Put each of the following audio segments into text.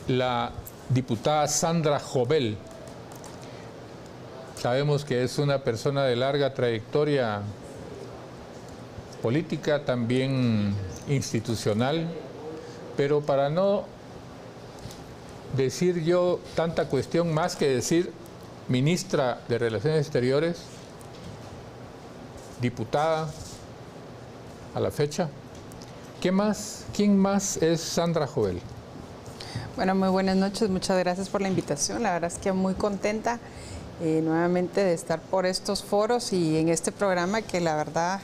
La diputada Sandra Jovel, sabemos que es una persona de larga trayectoria política, también institucional, pero para no decir yo tanta cuestión más que decir ministra de Relaciones Exteriores, diputada a la fecha. ¿Qué más? ¿Quién más es Sandra Jovel? Bueno, muy buenas noches, muchas gracias por la invitación. La verdad es que muy contenta nuevamente de estar por estos foros y en este programa que la verdad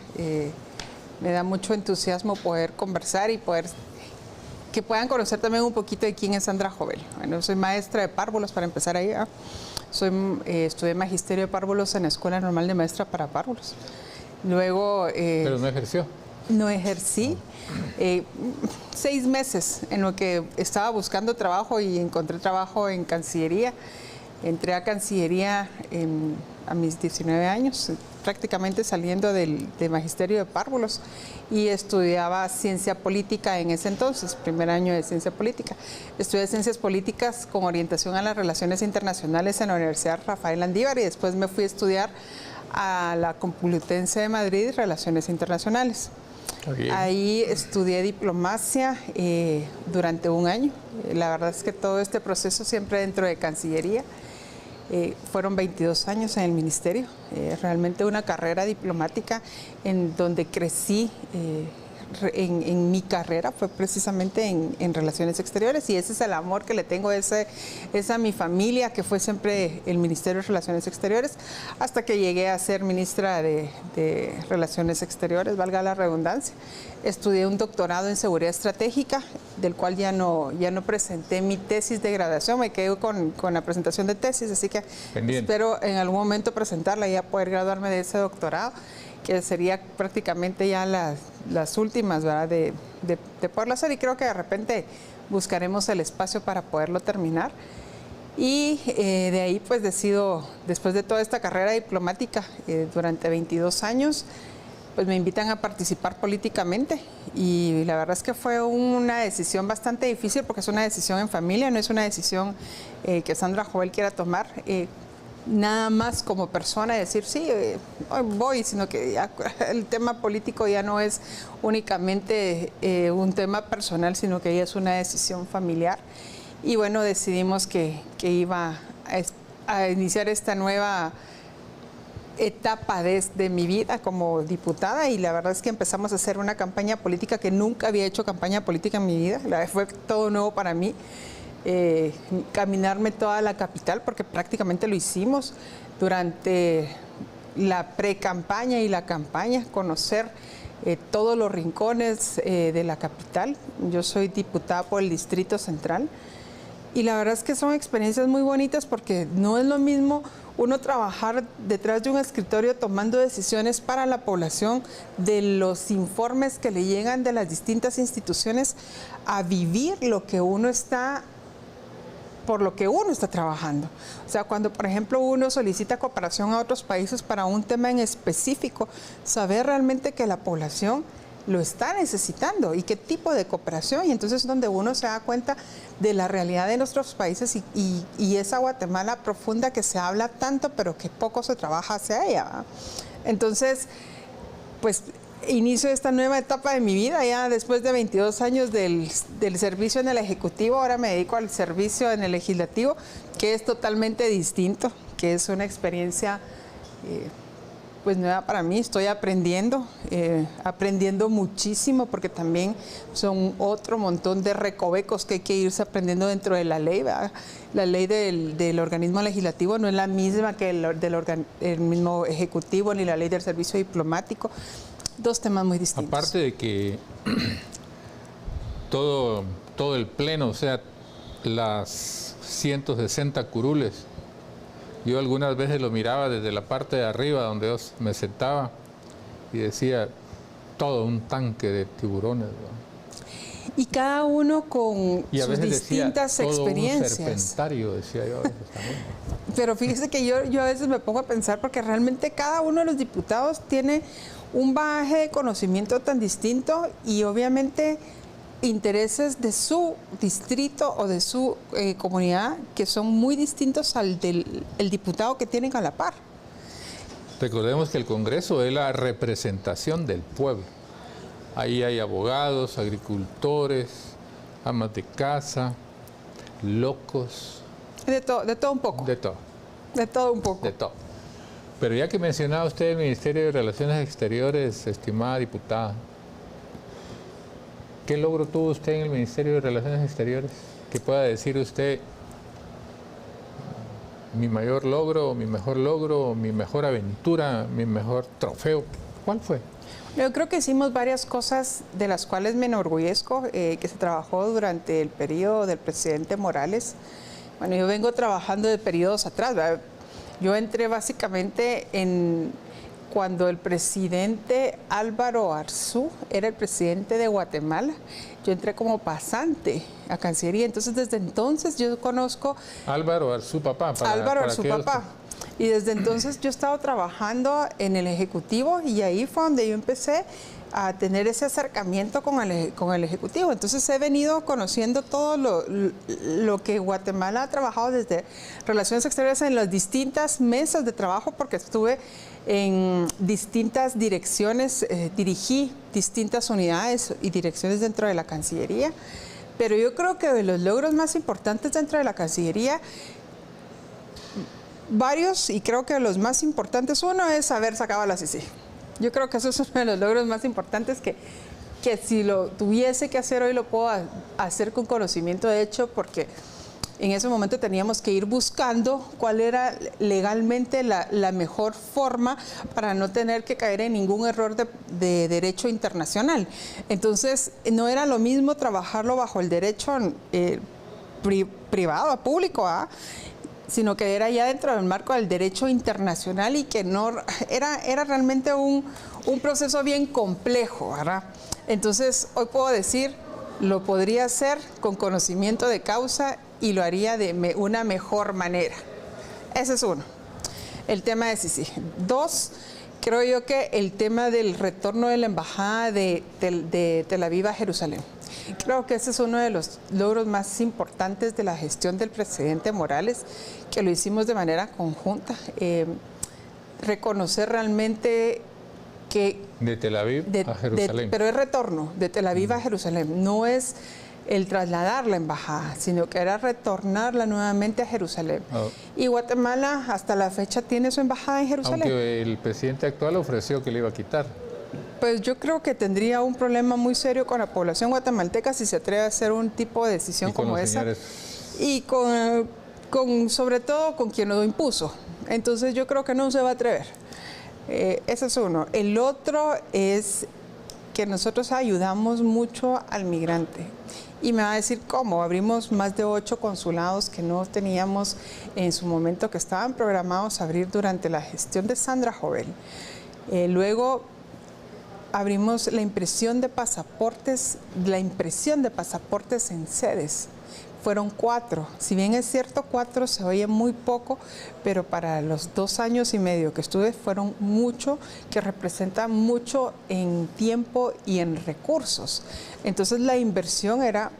me da mucho entusiasmo poder conversar y que puedan conocer también un poquito de quién es Sandra Jovel. Bueno, soy maestra de párvulos, para empezar ahí. Estudié Magisterio de Párvulos en la Escuela Normal de Maestra para Párvulos. Luego... ¿Pero no ejerció? No ejercí. 6 meses en lo que estaba buscando trabajo y encontré trabajo en Cancillería. Entré a Cancillería a mis 19 años, prácticamente saliendo del Magisterio de Párvulos, y estudiaba Ciencia Política en ese entonces, primer año de Ciencia Política. Estudié Ciencias Políticas con orientación a las relaciones internacionales en la Universidad Rafael Landívar y después me fui a estudiar a la Complutense de Madrid, Relaciones Internacionales. Okay. Ahí estudié diplomacia durante 1 año. La verdad es que todo este proceso siempre dentro de Cancillería. Fueron 22 años en el ministerio, realmente una carrera diplomática en donde crecí en mi carrera fue precisamente en Relaciones Exteriores, y ese es el amor que le tengo es a mi familia, que fue siempre el Ministerio de Relaciones Exteriores, hasta que llegué a ser ministra de Relaciones Exteriores, valga la redundancia. Estudié un doctorado en Seguridad Estratégica, del cual ya no presenté mi tesis de graduación, me quedé con la presentación de tesis, así que espero en algún momento presentarla y ya poder graduarme de ese doctorado, que sería prácticamente ya las últimas, ¿verdad?, de poderlo hacer, y creo que de repente buscaremos el espacio para poderlo terminar. Y de ahí pues decido, después de toda esta carrera diplomática durante 22 años, pues me invitan a participar políticamente, y la verdad es que fue una decisión bastante difícil porque es una decisión en familia, no es una decisión que Sandra Jovel quiera tomar nada más como persona, decir sí, voy, sino que ya el tema político ya no es únicamente un tema personal, sino que ya es una decisión familiar. Y bueno, decidimos que iba a iniciar esta nueva etapa de mi vida como diputada, y la verdad es que empezamos a hacer una campaña política que nunca había hecho campaña política en mi vida, fue todo nuevo para mí. Caminarme toda la capital, porque prácticamente lo hicimos durante la pre-campaña y la campaña, conocer todos los rincones de la capital. Yo soy diputada por el Distrito Central, y la verdad es que son experiencias muy bonitas, porque no es lo mismo uno trabajar detrás de un escritorio tomando decisiones para la población, de los informes que le llegan de las distintas instituciones, a vivir lo que uno está, por lo que uno está trabajando. O sea, cuando por ejemplo uno solicita cooperación a otros países para un tema en específico, saber realmente que la población lo está necesitando y qué tipo de cooperación, y entonces es donde uno se da cuenta de la realidad de nuestros países y esa Guatemala profunda que se habla tanto pero que poco se trabaja hacia ella, ¿verdad? Entonces, pues inicio esta nueva etapa de mi vida, ya después de 22 años del servicio en el Ejecutivo. Ahora me dedico al servicio en el Legislativo, que es totalmente distinto, que es una experiencia pues nueva para mí. Estoy aprendiendo muchísimo, porque también son otro montón de recovecos que hay que irse aprendiendo dentro de la ley, ¿verdad? La ley del organismo legislativo no es la misma que el mismo ejecutivo, ni la ley del servicio diplomático. Dos temas muy distintos. Aparte de que todo el pleno, o sea, las 160 curules, yo algunas veces lo miraba desde la parte de arriba donde yo me sentaba y decía, todo un tanque de tiburones, ¿no? Y cada uno con sus distintas decía, experiencias. Todo un serpentario, decía yo. Pero fíjese que yo a veces me pongo a pensar, porque realmente cada uno de los diputados tiene un bagaje de conocimiento tan distinto, y obviamente intereses de su distrito o de su comunidad que son muy distintos al del el diputado que tienen a la par. Recordemos que el Congreso es la representación del pueblo. Ahí hay abogados, agricultores, amas de casa, locos. De todo un poco. De todo. De todo un poco. De todo. Pero ya que mencionaba usted el Ministerio de Relaciones Exteriores, estimada diputada, ¿qué logro tuvo usted en el Ministerio de Relaciones Exteriores? Que pueda decir usted, mi mayor logro, mi mejor aventura, mi mejor trofeo. ¿Cuál fue? Yo creo que hicimos varias cosas de las cuales me enorgullezco, que se trabajó durante el periodo del presidente Morales. Bueno, yo vengo trabajando de periodos atrás, ¿verdad? Yo entré básicamente cuando el presidente Álvaro Arzú era el presidente de Guatemala. Yo entré como pasante a Cancillería, entonces desde entonces yo conozco... Álvaro Arzú, papá. Álvaro Arzú, papá. Y desde entonces yo he estado trabajando en el Ejecutivo y ahí fue donde yo empecé a tener ese acercamiento con el Ejecutivo. Entonces he venido conociendo todo lo que Guatemala ha trabajado desde Relaciones Exteriores en las distintas mesas de trabajo, porque estuve en distintas direcciones, dirigí distintas unidades y direcciones dentro de la Cancillería. Pero yo creo que de los logros más importantes dentro de la Cancillería, varios, y creo que los más importantes, uno es haber sacado a la CICIG. Yo creo que eso es uno de los logros más importantes que si lo tuviese que hacer hoy lo puedo hacer con conocimiento de hecho, porque en ese momento teníamos que ir buscando cuál era legalmente la mejor forma para no tener que caer en ningún error de derecho internacional. Entonces, no era lo mismo trabajarlo bajo el derecho privado, público, sino que era ya dentro del marco del derecho internacional y que no era realmente un proceso bien complejo, ¿verdad? Entonces, hoy puedo decir, lo podría hacer con conocimiento de causa y lo haría de una mejor manera. Ese es uno, el tema de CICIG. Dos, creo yo que el tema del retorno de la embajada de Tel Aviv a Jerusalén. Creo que ese es uno de los logros más importantes de la gestión del presidente Morales, que lo hicimos de manera conjunta. Reconocer realmente que... De Tel Aviv a Jerusalén. Pero es retorno de Tel Aviv a Jerusalén. No es el trasladar la embajada, sino que era retornarla nuevamente a Jerusalén. Y Guatemala hasta la fecha tiene su embajada en Jerusalén. Aunque el presidente actual ofreció que le iba a quitar. Pues yo creo que tendría un problema muy serio con la población guatemalteca si se atreve a hacer un tipo de decisión como esa. Y sobre todo con quien lo impuso. Entonces yo creo que no se va a atrever. Ese es uno. El otro es que nosotros ayudamos mucho al migrante. Y me va a decir cómo. Abrimos más de 8 consulados que no teníamos en su momento, que estaban programados a abrir durante la gestión de Sandra Jovel. Luego abrimos la impresión de pasaportes en sedes. Fueron 4. Si bien es cierto, 4 se oye muy poco, pero para los 2 años y medio que estuve fueron mucho, que representa mucho en tiempo y en recursos. Entonces la inversión era...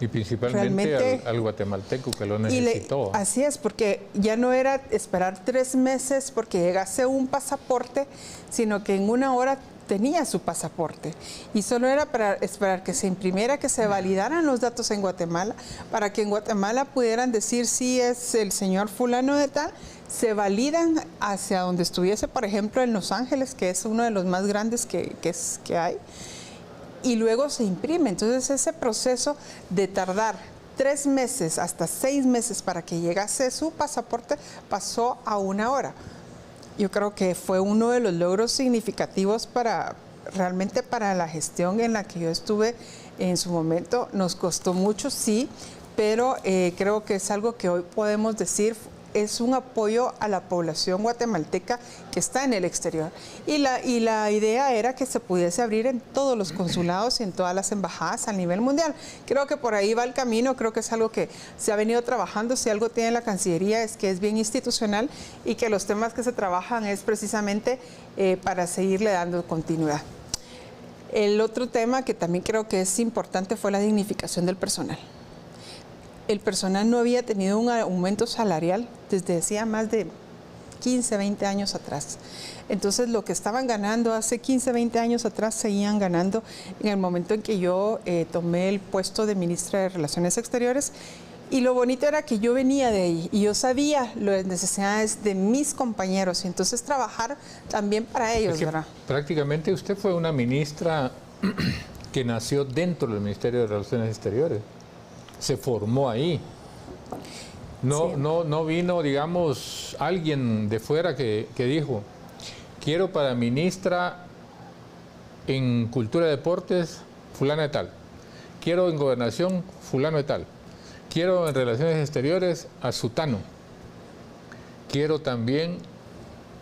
Y principalmente al guatemalteco que lo necesitó. Así es, porque ya no era esperar 3 meses porque llegase un pasaporte, sino que en 1 hora tenía su pasaporte y solo era para esperar que se imprimiera, que se validaran los datos en Guatemala, para que en Guatemala pudieran decir si es el señor fulano de tal, se validan hacia donde estuviese, por ejemplo, en Los Ángeles, que es uno de los más grandes que hay, y luego se imprime. Entonces ese proceso de tardar 3 meses hasta 6 meses para que llegase su pasaporte pasó a 1 hora. Yo creo que fue uno de los logros significativos realmente para la gestión en la que yo estuve en su momento. Nos costó mucho, sí, pero creo que es algo que hoy podemos decir es un apoyo a la población guatemalteca que está en el exterior. Y la idea era que se pudiese abrir en todos los consulados y en todas las embajadas a nivel mundial. Creo que por ahí va el camino, creo que es algo que se ha venido trabajando. Si algo tiene la Cancillería es que es bien institucional y que los temas que se trabajan es precisamente para seguirle dando continuidad. El otro tema que también creo que es importante fue la dignificación del personal. El personal no había tenido un aumento salarial desde hacía más de 15, 20 años atrás. Entonces, lo que estaban ganando hace 15, 20 años atrás, seguían ganando en el momento en que yo tomé el puesto de ministra de Relaciones Exteriores. Y lo bonito era que yo venía de ahí y yo sabía las necesidades de mis compañeros y entonces trabajar también para ellos, ¿verdad? Prácticamente usted fue una ministra que nació dentro del Ministerio de Relaciones Exteriores. Se formó ahí. No, Sí. no vino, digamos, alguien de fuera que dijo, quiero para ministra en Cultura y Deportes, fulano de tal. Quiero en Gobernación, fulano de tal. Quiero en Relaciones Exteriores a sutano. Quiero también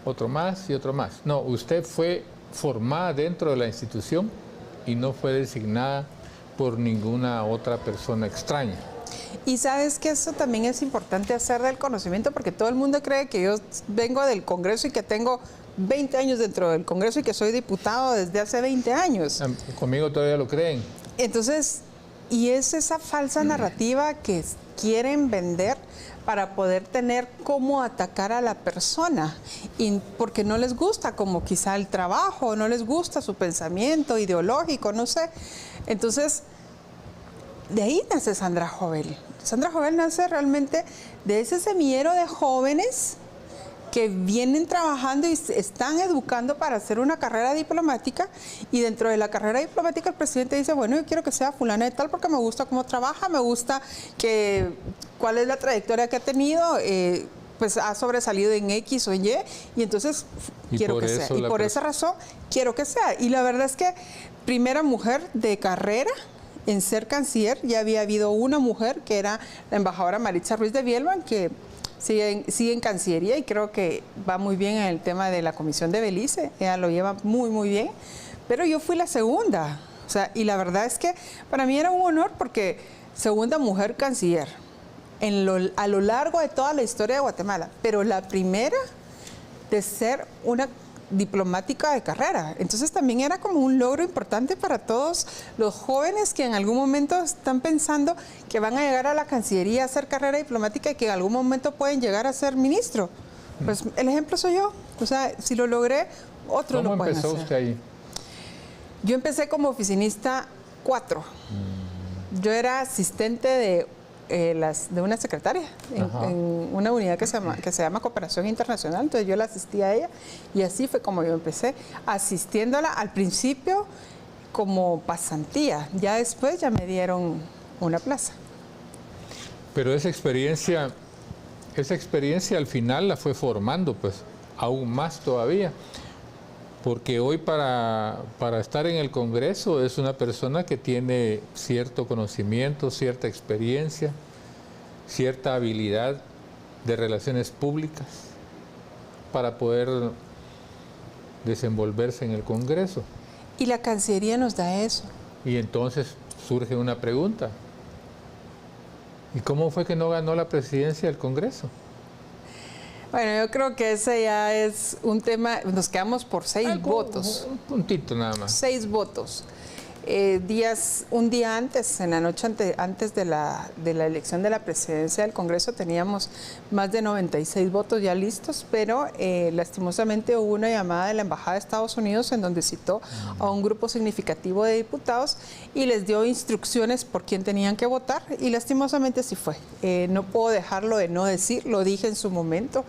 otro más y otro más. No, usted fue formada dentro de la institución y no fue designada por ninguna otra persona extraña. Y sabes que eso también es importante hacer del conocimiento porque todo el mundo cree que yo vengo del Congreso y que tengo 20 años dentro del Congreso y que soy diputado desde hace 20 años. Conmigo todavía lo creen. Entonces, y es esa falsa narrativa que quieren vender para poder tener cómo atacar a la persona, y porque no les gusta como quizá el trabajo, no les gusta su pensamiento ideológico, no sé. Entonces, de ahí nace Sandra Jovel. Sandra Jovel nace realmente de ese semillero de jóvenes que vienen trabajando y están educando para hacer una carrera diplomática, y dentro de la carrera diplomática el presidente dice, bueno, yo quiero que sea fulana de tal porque me gusta cómo trabaja, me gusta cuál es la trayectoria que ha tenido, pues ha sobresalido en X o en Y, y entonces quiero que sea. Y por esa razón quiero que sea. Y la verdad es que primera mujer de carrera en ser canciller, ya había habido una mujer que era la embajadora Maritza Ruiz de Bielman, que sigue en Cancillería y creo que va muy bien en el tema de la Comisión de Belice, ella lo lleva muy, muy bien, pero yo fui la segunda, o sea, y la verdad es que para mí era un honor porque segunda mujer canciller a lo largo de toda la historia de Guatemala, pero la primera de ser una diplomática de carrera. Entonces también era como un logro importante para todos los jóvenes que en algún momento están pensando que van a llegar a la Cancillería a hacer carrera diplomática y que en algún momento pueden llegar a ser ministro. Pues el ejemplo soy yo. O sea, si lo logré, otros lo pueden hacer. ¿Cómo empezó usted ahí? Yo empecé como oficinista 4. Yo era asistente de una secretaria en una unidad que se llama Cooperación Internacional, entonces yo la asistía a ella y así fue como yo empecé, asistiéndola al principio como pasantía, ya después ya me dieron una plaza. Pero esa experiencia al final la fue formando pues aún más todavía, porque hoy para estar en el Congreso es una persona que tiene cierto conocimiento, cierta experiencia, cierta habilidad de relaciones públicas para poder desenvolverse en el Congreso. Y la Cancillería nos da eso. Y entonces surge una pregunta. ¿Y cómo fue que no ganó la presidencia del Congreso? Bueno, yo creo que ese ya es un tema, nos quedamos por 6 votos. Un puntito nada más. 6 votos. Un día antes, en la noche antes de la elección de la presidencia del Congreso, teníamos más de 96 votos ya listos, pero lastimosamente hubo una llamada de la Embajada de Estados Unidos en donde citó a un grupo significativo de diputados y les dio instrucciones por quién tenían que votar, y lastimosamente así fue. No puedo dejarlo de no decir, lo dije en su momento,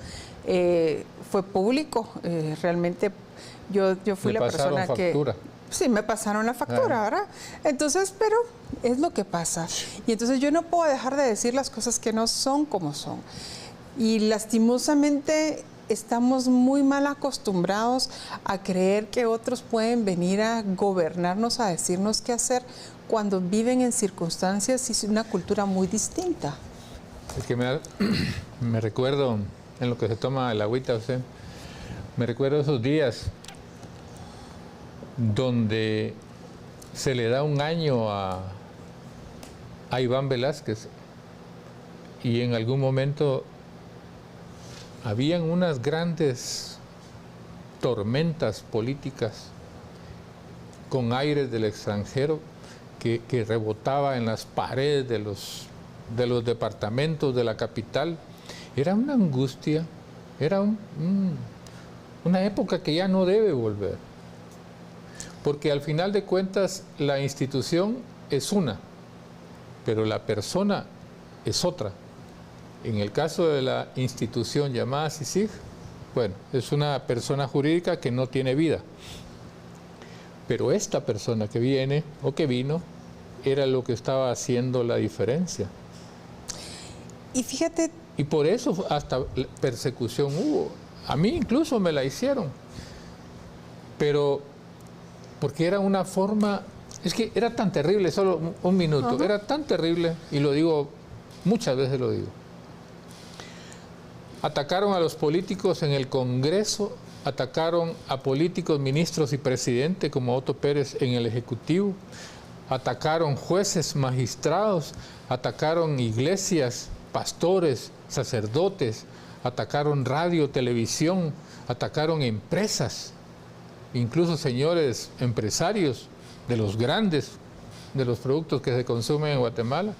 fue público, realmente yo fui la persona factura. Sí, me pasaron la factura, ¿verdad? Entonces, pero es lo que pasa. Y entonces yo no puedo dejar de decir las cosas que no son como son. Y lastimosamente estamos muy mal acostumbrados a creer que otros pueden venir a gobernarnos, a decirnos qué hacer, cuando viven en circunstancias y una cultura muy distinta. Es que me recuerdo, en lo que se toma el agüita usted, me recuerdo esos días donde se le da un año a Iván Velázquez y en algún momento habían unas grandes tormentas políticas con aires del extranjero que rebotaba en las paredes de los departamentos de la capital. Era una angustia, era una época que ya no debe volver. Porque al final de cuentas la institución es una, pero la persona es otra. En el caso de la institución llamada CICIG, bueno, es una persona jurídica que no tiene vida. Pero esta persona que viene o que vino era lo que estaba haciendo la diferencia. Y fíjate... Y por eso hasta persecución hubo. A mí incluso me la hicieron. Pero porque era una forma... Es que era tan terrible, solo un minuto, era tan terrible, y lo digo, muchas veces lo digo. Atacaron a los políticos en el Congreso, atacaron a políticos, ministros y presidente como Otto Pérez en el Ejecutivo, atacaron jueces, magistrados, atacaron iglesias, pastores, sacerdotes, atacaron radio, televisión, atacaron empresas, incluso señores empresarios de los grandes, de los productos que se consumen en Guatemala.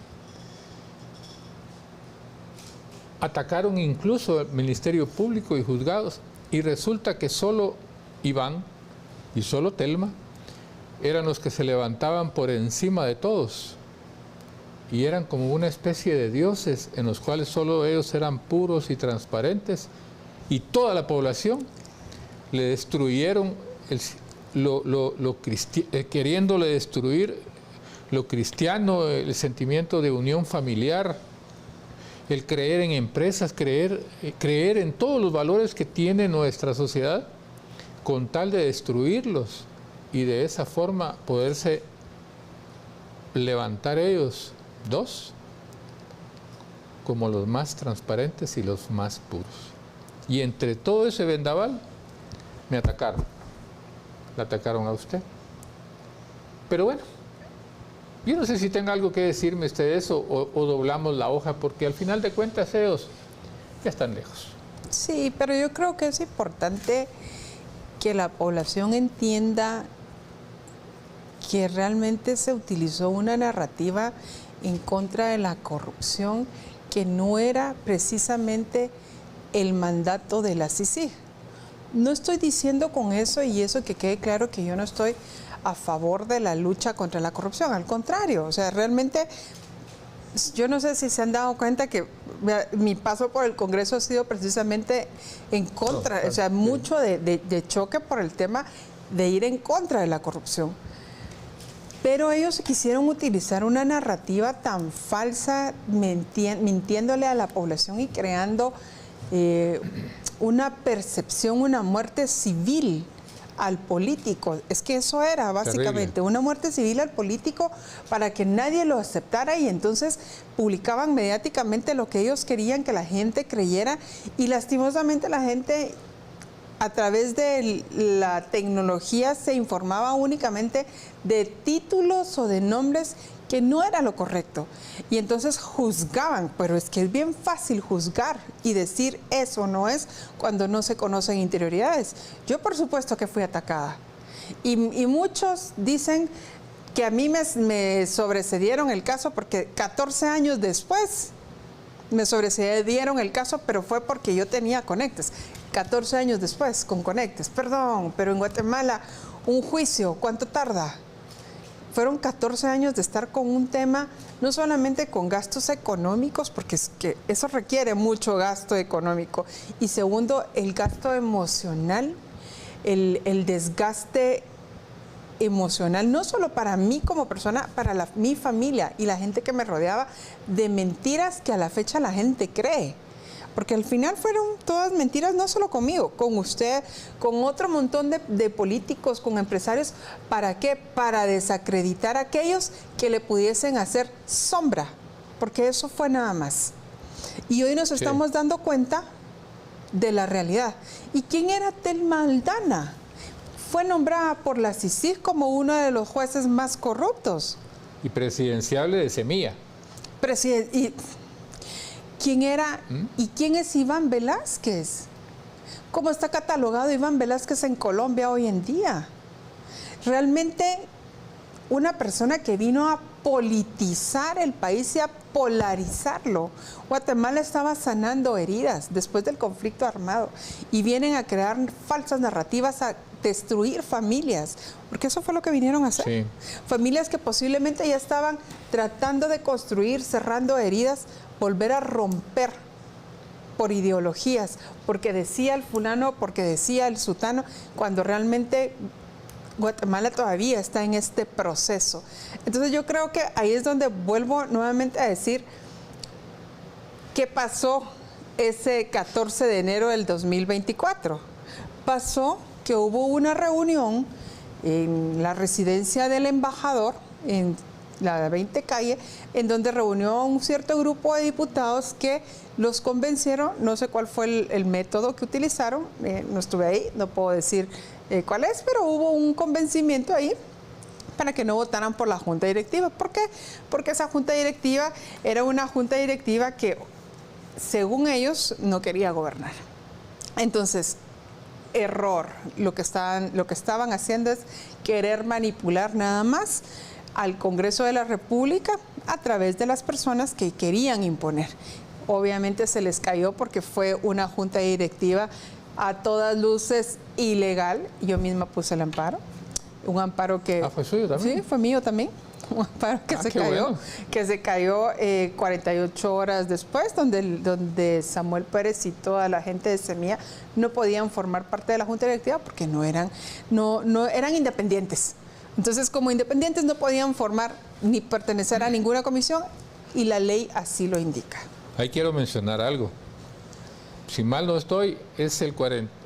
Atacaron incluso el Ministerio Público y juzgados, y resulta que solo Iván y solo Telma eran los que se levantaban por encima de todos, y eran como una especie de dioses en los cuales solo ellos eran puros y transparentes, y toda la población le destruyeron queriéndole destruir lo cristiano, el sentimiento de unión familiar, el creer en empresas, creer en todos los valores que tiene nuestra sociedad, con tal de destruirlos y de esa forma poderse levantar ellos dos como los más transparentes y los más puros. Y entre todo ese vendaval me atacaron. La atacaron a usted. Pero bueno, yo no sé si tenga algo que decirme usted de eso o doblamos la hoja, porque al final de cuentas ellos ya están lejos. Sí, pero yo creo que es importante que la población entienda que realmente se utilizó una narrativa en contra de la corrupción que no era precisamente el mandato de la CICIG. No estoy diciendo con eso, y eso que quede claro, que yo no estoy a favor de la lucha contra la corrupción, al contrario, o sea, realmente yo no sé si se han dado cuenta que mi paso por el Congreso ha sido precisamente en contra, o sea, mucho de choque por el tema de ir en contra de la corrupción. Pero ellos quisieron utilizar una narrativa tan falsa, mintiéndole a la población y creando una percepción, una muerte civil al político. Es que eso era básicamente terrible. Una muerte civil al político para que nadie lo aceptara, y entonces publicaban mediáticamente lo que ellos querían que la gente creyera, y lastimosamente la gente a través de la tecnología se informaba únicamente de títulos o de nombres que no era lo correcto. Y entonces juzgaban, pero es que es bien fácil juzgar y decir eso no es cuando no se conocen interioridades. Yo por supuesto que fui atacada. Y muchos dicen que a mí me sobrecedieron el caso porque 14 años después me sobrecedieron el caso, pero fue porque yo tenía conectes. 14 años después con conectes. Perdón, pero en Guatemala un juicio, ¿cuánto tarda? Fueron 14 años de estar con un tema, no solamente con gastos económicos, porque es que eso requiere mucho gasto económico, y segundo, el gasto emocional, el desgaste emocional, no solo para mí como persona, para mi familia y la gente que me rodeaba, de mentiras que a la fecha la gente cree. Porque al final fueron todas mentiras, no solo conmigo, con usted, con otro montón de políticos, con empresarios. ¿Para qué? Para desacreditar a aquellos que le pudiesen hacer sombra, porque eso fue nada más. Y hoy nos estamos dando cuenta de la realidad. ¿Y quién era Telma Aldana? Fue nombrada por la CICIG como uno de los jueces más corruptos. Y presidenciable de Semilla. ¿Quién era y quién es Iván Velázquez? ¿Cómo está catalogado Iván Velázquez en Colombia hoy en día? realmente una persona que vino a politizar el país y a polarizarlo. Guatemala estaba sanando heridas después del conflicto armado y vienen a crear falsas narrativas, a destruir familias, porque eso fue lo que vinieron a hacer. Sí. Familias que posiblemente ya estaban tratando de construir, cerrando heridas, volver a romper por ideologías, porque decía el fulano, porque decía el sutano, cuando realmente Guatemala todavía está en este proceso. Entonces yo creo que ahí es donde vuelvo nuevamente a decir qué pasó ese 14 de enero del 2024. Pasó que hubo una reunión en la residencia del embajador, en la 20 calle, en donde reunió a un cierto grupo de diputados que los convencieron, no sé cuál fue el método que utilizaron, no estuve ahí, no puedo decir cuál es, pero hubo un convencimiento ahí para que no votaran por la junta directiva. ¿Por qué? Porque esa junta directiva era una junta directiva que, según ellos, no quería gobernar. Entonces, error. Lo que estaban haciendo es querer manipular nada más al Congreso de la República a través de las personas que querían imponer. Obviamente se les cayó porque fue una junta directiva a todas luces ilegal. Yo misma puse el amparo. Un amparo que... ¿Fue suyo también? Sí, fue mío también. Un amparo que se cayó, bueno. que se cayó 48 horas después, donde Samuel Pérez y toda la gente de Semilla no podían formar parte de la junta directiva porque no eran independientes. Entonces, como independientes no podían formar ni pertenecer a ninguna comisión y la ley así lo indica. Ahí quiero mencionar algo. Si mal no estoy, es el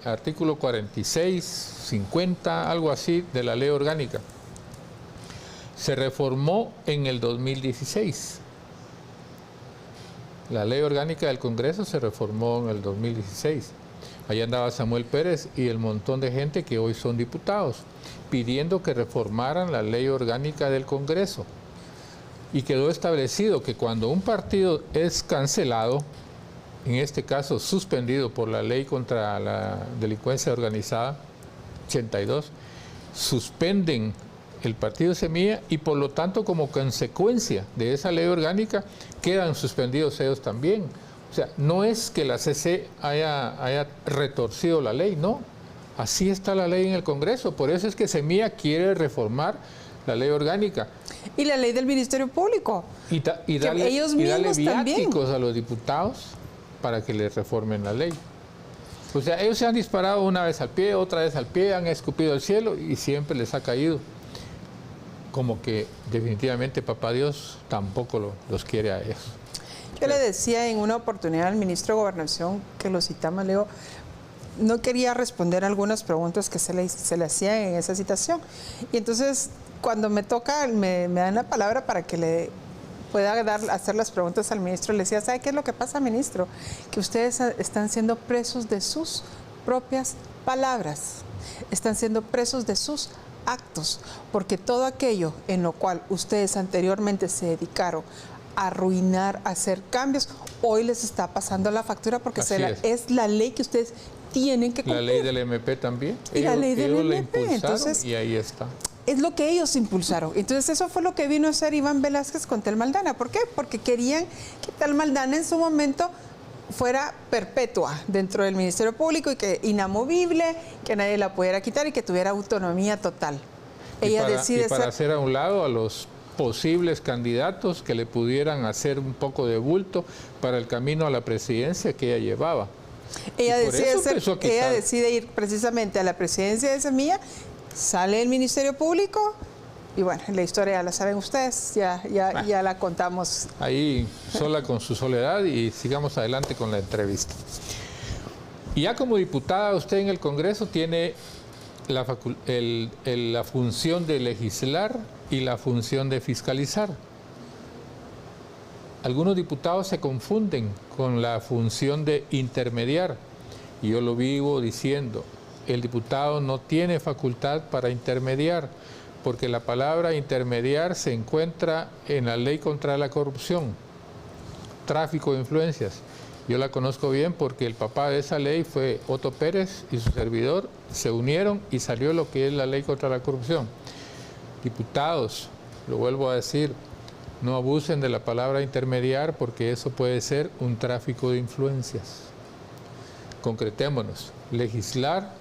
artículo 46, 50, algo así, de la ley orgánica. Se reformó en el 2016. La ley orgánica del Congreso se reformó en el 2016. Allá andaba Samuel Pérez y el montón de gente que hoy son diputados, pidiendo que reformaran la ley orgánica del Congreso. Y quedó establecido que cuando un partido es cancelado, en este caso suspendido por la ley contra la delincuencia organizada, 82, suspenden el partido Semilla y por lo tanto como consecuencia de esa ley orgánica quedan suspendidos ellos también. O sea, no es que la CC haya retorcido la ley, no. Así está la ley en el Congreso. Por eso es que Semilla quiere reformar la ley orgánica. Y la ley del Ministerio Público. Y darle viáticos a los diputados para que les reformen la ley. O sea, ellos se han disparado una vez al pie, otra vez al pie, han escupido al cielo y siempre les ha caído. Como que definitivamente Papá Dios tampoco los quiere a ellos. Yo le decía en una oportunidad al ministro de Gobernación, que lo citamos, Leo, no quería responder algunas preguntas que se le hacían en esa citación. Y entonces, cuando me toca, me dan la palabra para que le pueda hacer las preguntas al ministro, le decía, ¿sabe qué es lo que pasa, ministro? Que ustedes están siendo presos de sus propias palabras, están siendo presos de sus actos, porque todo aquello en lo cual ustedes anteriormente se dedicaron a arruinar, a hacer cambios, hoy les está pasando la factura porque es la ley que ustedes tienen que cumplir. La ley del MP también. Y la ley del MP. Entonces, y ahí está. Es lo que ellos impulsaron. Entonces eso fue lo que vino a hacer Iván Velázquez con Tel Maldana. ¿Por qué? Porque querían que Tel Maldana en su momento fuera perpetua dentro del Ministerio Público y que inamovible, que nadie la pudiera quitar y que tuviera autonomía total. Para hacer a un lado a los posibles candidatos que le pudieran hacer un poco de bulto para el camino a la presidencia que ella llevaba. Ella decide ir precisamente a la presidencia de Semilla, sale el Ministerio Público y bueno, la historia ya la saben ustedes, ya la contamos. Ahí sola con su soledad y sigamos adelante con la entrevista. Y ya como diputada usted en el Congreso tiene la función de legislar y la función de fiscalizar. Algunos diputados se confunden con la función de intermediar y yo lo vivo diciendo, el diputado no tiene facultad para intermediar porque la palabra intermediar se encuentra en la ley contra la corrupción, tráfico de influencias. Yo la conozco bien porque el papá de esa ley fue Otto Pérez y su servidor se unieron y salió lo que es la ley contra la corrupción. Diputados, lo vuelvo a decir, no abusen de la palabra intermediar porque eso puede ser un tráfico de influencias. Concretémonos, legislar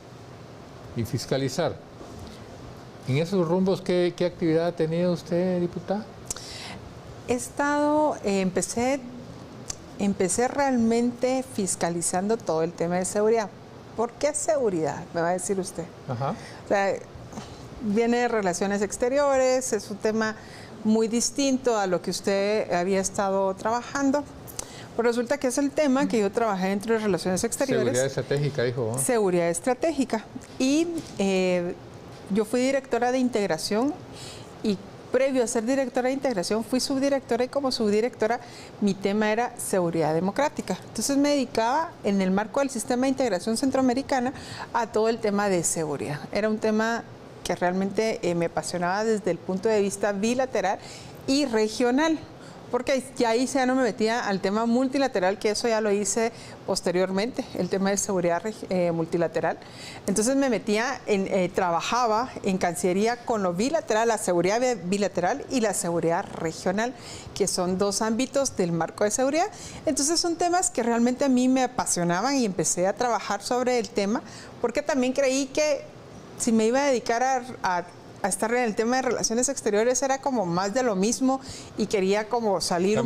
y fiscalizar. En esos rumbos, ¿qué actividad ha tenido usted, diputada? He estado, empecé realmente fiscalizando todo el tema de seguridad. ¿Por qué seguridad? Me va a decir usted. Ajá. O sea, viene de relaciones exteriores, es un tema muy distinto a lo que usted había estado trabajando. Pero resulta que es el tema que yo trabajé dentro de relaciones exteriores. Seguridad estratégica, dijo. Seguridad estratégica. Y yo fui directora de integración y previo a ser directora de integración fui subdirectora y como subdirectora mi tema era seguridad democrática. Entonces me dedicaba en el marco del sistema de integración centroamericana a todo el tema de seguridad. Era un tema que realmente me apasionaba desde el punto de vista bilateral y regional. Porque ya ahí ya no me metía al tema multilateral, que eso ya lo hice posteriormente, el tema de seguridad multilateral. Entonces me metía, trabajaba en Cancillería con lo bilateral, la seguridad bilateral y la seguridad regional, que son dos ámbitos del marco de seguridad. Entonces son temas que realmente a mí me apasionaban y empecé a trabajar sobre el tema, porque también creí que si me iba a dedicar a estar en el tema de relaciones exteriores era como más de lo mismo y quería como salir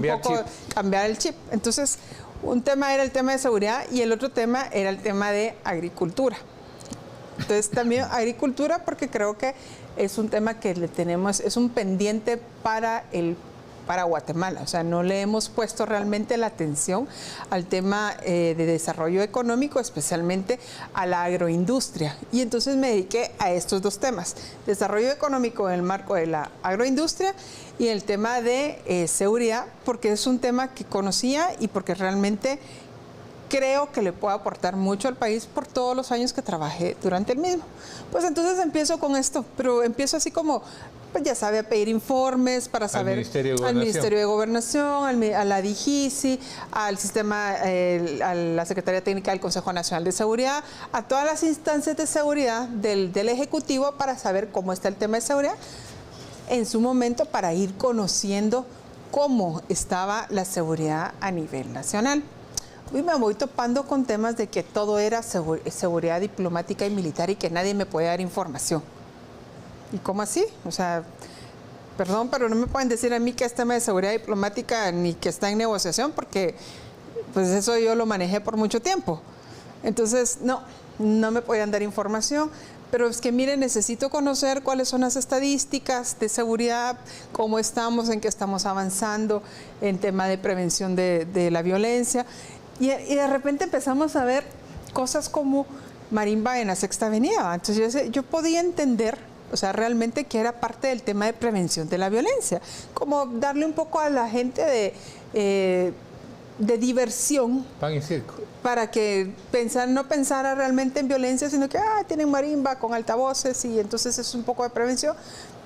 cambiar el chip. Entonces, un tema era el tema de seguridad y el otro tema era el tema de agricultura. Entonces, también agricultura porque creo que es un tema que le tenemos, es un pendiente para Guatemala, o sea, no le hemos puesto realmente la atención al tema de desarrollo económico, especialmente a la agroindustria. Y entonces me dediqué a estos dos temas, desarrollo económico en el marco de la agroindustria y el tema de seguridad, porque es un tema que conocía y porque realmente creo que le puedo aportar mucho al país por todos los años que trabajé durante el mismo. Pues entonces empiezo con esto, pero empiezo así como, pues ya sabe, a pedir informes para saber al Ministerio de Gobernación, a la DIGICI, al sistema, a la Secretaría Técnica del Consejo Nacional de Seguridad, a todas las instancias de seguridad del Ejecutivo para saber cómo está el tema de seguridad en su momento, para ir conociendo cómo estaba la seguridad a nivel nacional. Hoy me voy topando con temas de que todo era seguridad diplomática y militar y que nadie me puede dar información. ¿Y cómo así? O sea, perdón, pero no me pueden decir a mí que es tema de seguridad diplomática ni que está en negociación, porque pues eso yo lo manejé por mucho tiempo. Entonces, no me podían dar información. Pero es que, mire, necesito conocer cuáles son las estadísticas de seguridad, cómo estamos, en qué estamos avanzando en tema de prevención de la violencia. Y de repente empezamos a ver cosas como marimba en la Sexta Avenida. Entonces yo podía entender, o sea, realmente que era parte del tema de prevención de la violencia, como darle un poco a la gente de diversión. Pan y circo. Para que no pensara realmente en violencia, sino que tienen marimba con altavoces y entonces es un poco de prevención,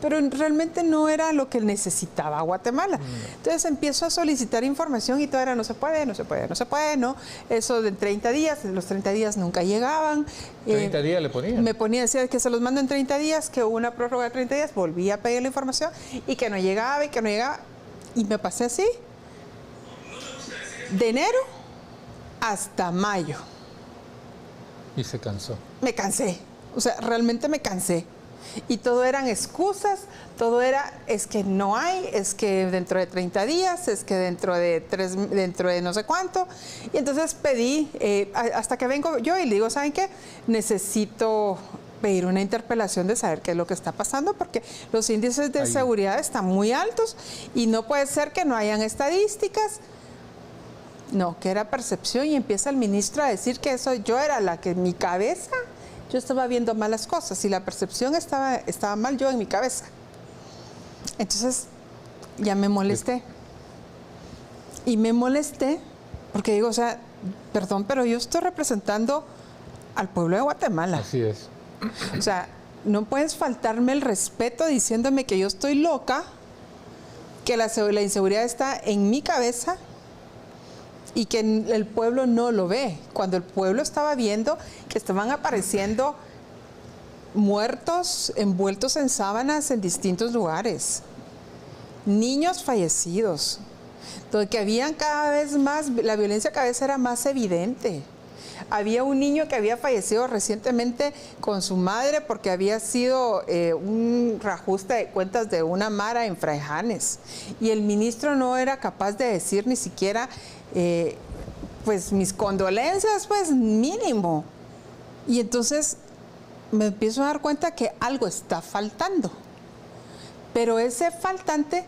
pero realmente no era lo que necesitaba Guatemala. Entonces empiezo a solicitar información y todo era no se puede, ¿no? Eso de 30 días, los 30 días nunca llegaban. 30 días le ponían. Me ponía, decía que se los mando en 30 días, que hubo una prórroga de 30 días, volví a pedir la información y que no llegaba y que no llegaba. Y me pasé así, de enero hasta mayo. Y se cansó. Me cansé, o sea, realmente me cansé. Y todo eran excusas, todo era, es que no hay, es que dentro de 30 días, es que dentro de no sé cuánto. Y entonces pedí, hasta que vengo yo y le digo, ¿saben qué? Necesito pedir una interpelación de saber qué es lo que está pasando, porque los índices de seguridad están muy altos y no puede ser que no hayan estadísticas. No, que era percepción, y empieza el ministro a decir que eso yo era la que en mi cabeza yo estaba viendo malas cosas y la percepción estaba mal yo en mi cabeza. Entonces ya me molesté. Y me molesté porque digo, o sea, perdón, pero yo estoy representando al pueblo de Guatemala. Así es. O sea, no puedes faltarme el respeto diciéndome que yo estoy loca, que la inseguridad está en mi cabeza y que el pueblo no lo ve, cuando el pueblo estaba viendo que estaban apareciendo muertos envueltos en sábanas en distintos lugares, niños fallecidos, donde que habían cada vez más, la violencia cada vez era más evidente. Había un niño que había fallecido recientemente con su madre porque había sido un reajuste de cuentas de una mara en Fraijanes. Y el ministro no era capaz de decir ni siquiera, pues mis condolencias, pues mínimo. Y entonces me empiezo a dar cuenta que algo está faltando. Pero ese faltante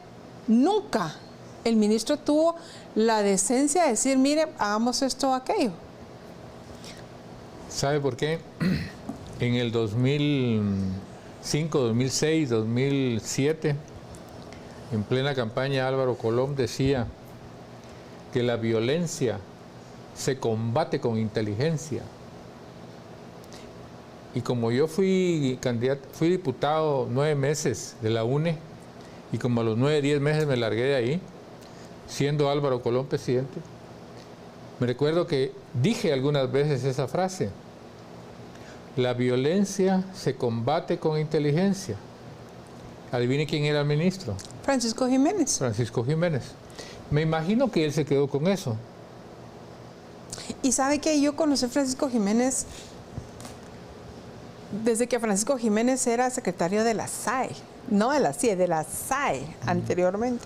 nunca el ministro tuvo la decencia de decir, mire, hagamos esto o aquello. ¿Sabe por qué? En el 2005, 2006, 2007, en plena campaña, Álvaro Colom decía que la violencia se combate con inteligencia. Y como yo fui diputado 9 meses de la UNE, y como a los 9, 10 meses me largué de ahí, siendo Álvaro Colom presidente, me recuerdo que dije algunas veces esa frase: la violencia se combate con inteligencia. Adivine quién era el ministro. Francisco Jiménez. Francisco Jiménez. Me imagino que él se quedó con eso. Y sabe que yo conocí a Francisco Jiménez desde que Francisco Jiménez era secretario de la SAE, no de la CIE, de la SAE anteriormente.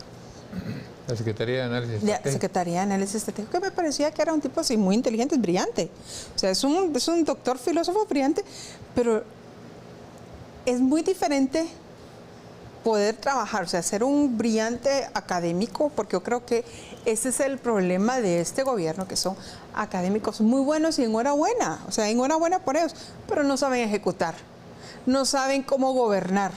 La Secretaría de Análisis Estratégico. La Secretaría de Análisis Estratégico, que me parecía que era un tipo así muy inteligente, brillante. O sea, es un doctor filósofo brillante, pero es muy diferente poder trabajar, o sea, ser un brillante académico, porque yo creo que ese es el problema de este gobierno, que son académicos muy buenos y enhorabuena, o sea, enhorabuena por ellos, pero no saben ejecutar, no saben cómo gobernar,